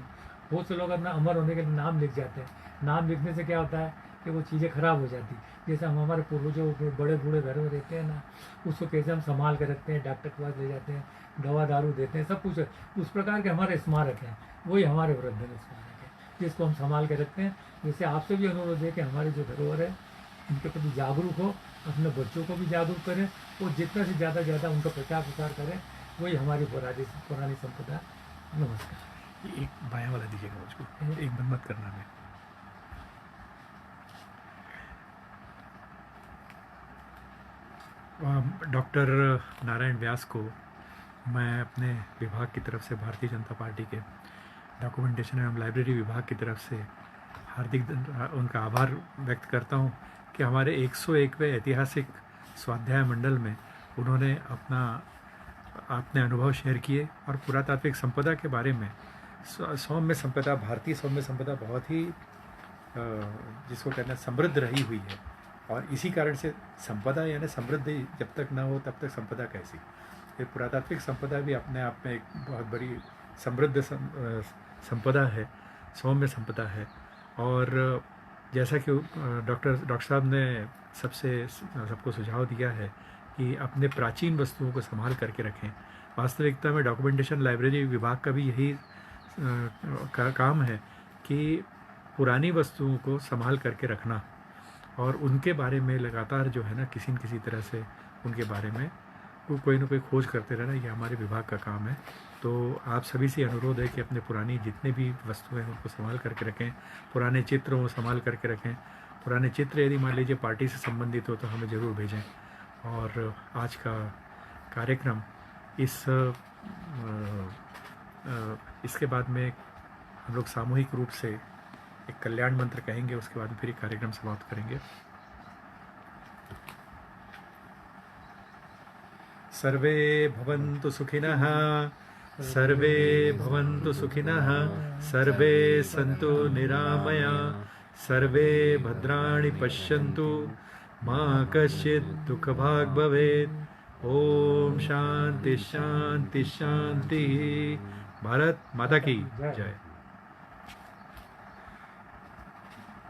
बहुत से लोग अपना अमर होने के लिए नाम लिख जाते हैं। नाम लिखने से क्या होता है कि वो चीज़ें खराब हो जाती। जैसे हम हमारे पूर्वजों बड़े बूढ़े घरों में रहते हैं ना, उसको कैसे हम संभाल के रखते हैं, डॉक्टर के पास ले जाते हैं, दवा दारू देते हैं, सब कुछ उस प्रकार के हमारे स्मारक हैं, वही हमारे वृद्धन स्मारक है, जिसको हम संभाल के रखते हैं। जैसे आपसे भी अनुरोध है कि हमारी जो धरोहर है उनके प्रति जागरूक हो, अपने बच्चों को भी जागरूक करें, और जितना से ज़्यादा उनका प्रचार प्रसार करें, वही हमारी पुरानी संपदा। नमस्कार। एक बायां वाला दीजिएगा मुझको, एक बंद मत करना है। डॉक्टर नारायण व्यास को मैं अपने विभाग की तरफ से, भारतीय जनता पार्टी के डॉक्यूमेंटेशन एवं लाइब्रेरी विभाग की तरफ से हार्दिक उनका आभार व्यक्त करता हूँ कि हमारे 101वें ऐतिहासिक स्वाध्याय मंडल में उन्होंने अपने अनुभव शेयर किए और पुरातात्विक संपदा के बारे में सौम्य संपदा, भारतीय सौम्य संपदा बहुत ही जिसको कहना समृद्ध रही हुई है, और इसी कारण से संपदा यानी समृद्धि जब तक ना हो तब तक संपदा कैसी। ये पुरातात्विक संपदा भी अपने आप में एक बहुत बड़ी समृद्ध संपदा है, सौम्य संपदा है। और जैसा कि डॉक्टर साहब ने सबको सुझाव दिया है कि अपने प्राचीन वस्तुओं को संभाल करके रखें। वास्तविकता में डॉक्यूमेंटेशन लाइब्रेरी विभाग का भी यही काम है कि पुरानी वस्तुओं को संभाल करके रखना और उनके बारे में लगातार जो है ना किसी न किसी तरह से उनके बारे में कोई ना कोई खोज करते रहना, ये हमारे विभाग का काम है। तो आप सभी से अनुरोध है कि अपने पुरानी जितने भी वस्तुएं हैं उनको संभाल करके रखें, पुराने चित्र हो संभाल करके रखें। पुराने चित्र यदि मान लीजिए पार्टी से संबंधित हो तो हमें ज़रूर भेजें। और आज का कार्यक्रम इसके बाद में हम लोग सामूहिक रूप से एक कल्याण मंत्र कहेंगे, उसके बाद फिर कार्यक्रम समाप्त करेंगे। सर्वे भवन्तु सुखिनः, सर्वे भवन्तु सुखिनः, सर्वे सन्तु निरामया, सर्वे भद्राणि पश्यन्तु, मा कश्चित् दुःखभाग् भवेत्। ओम शांति शांति शांति। भारत माता की जय।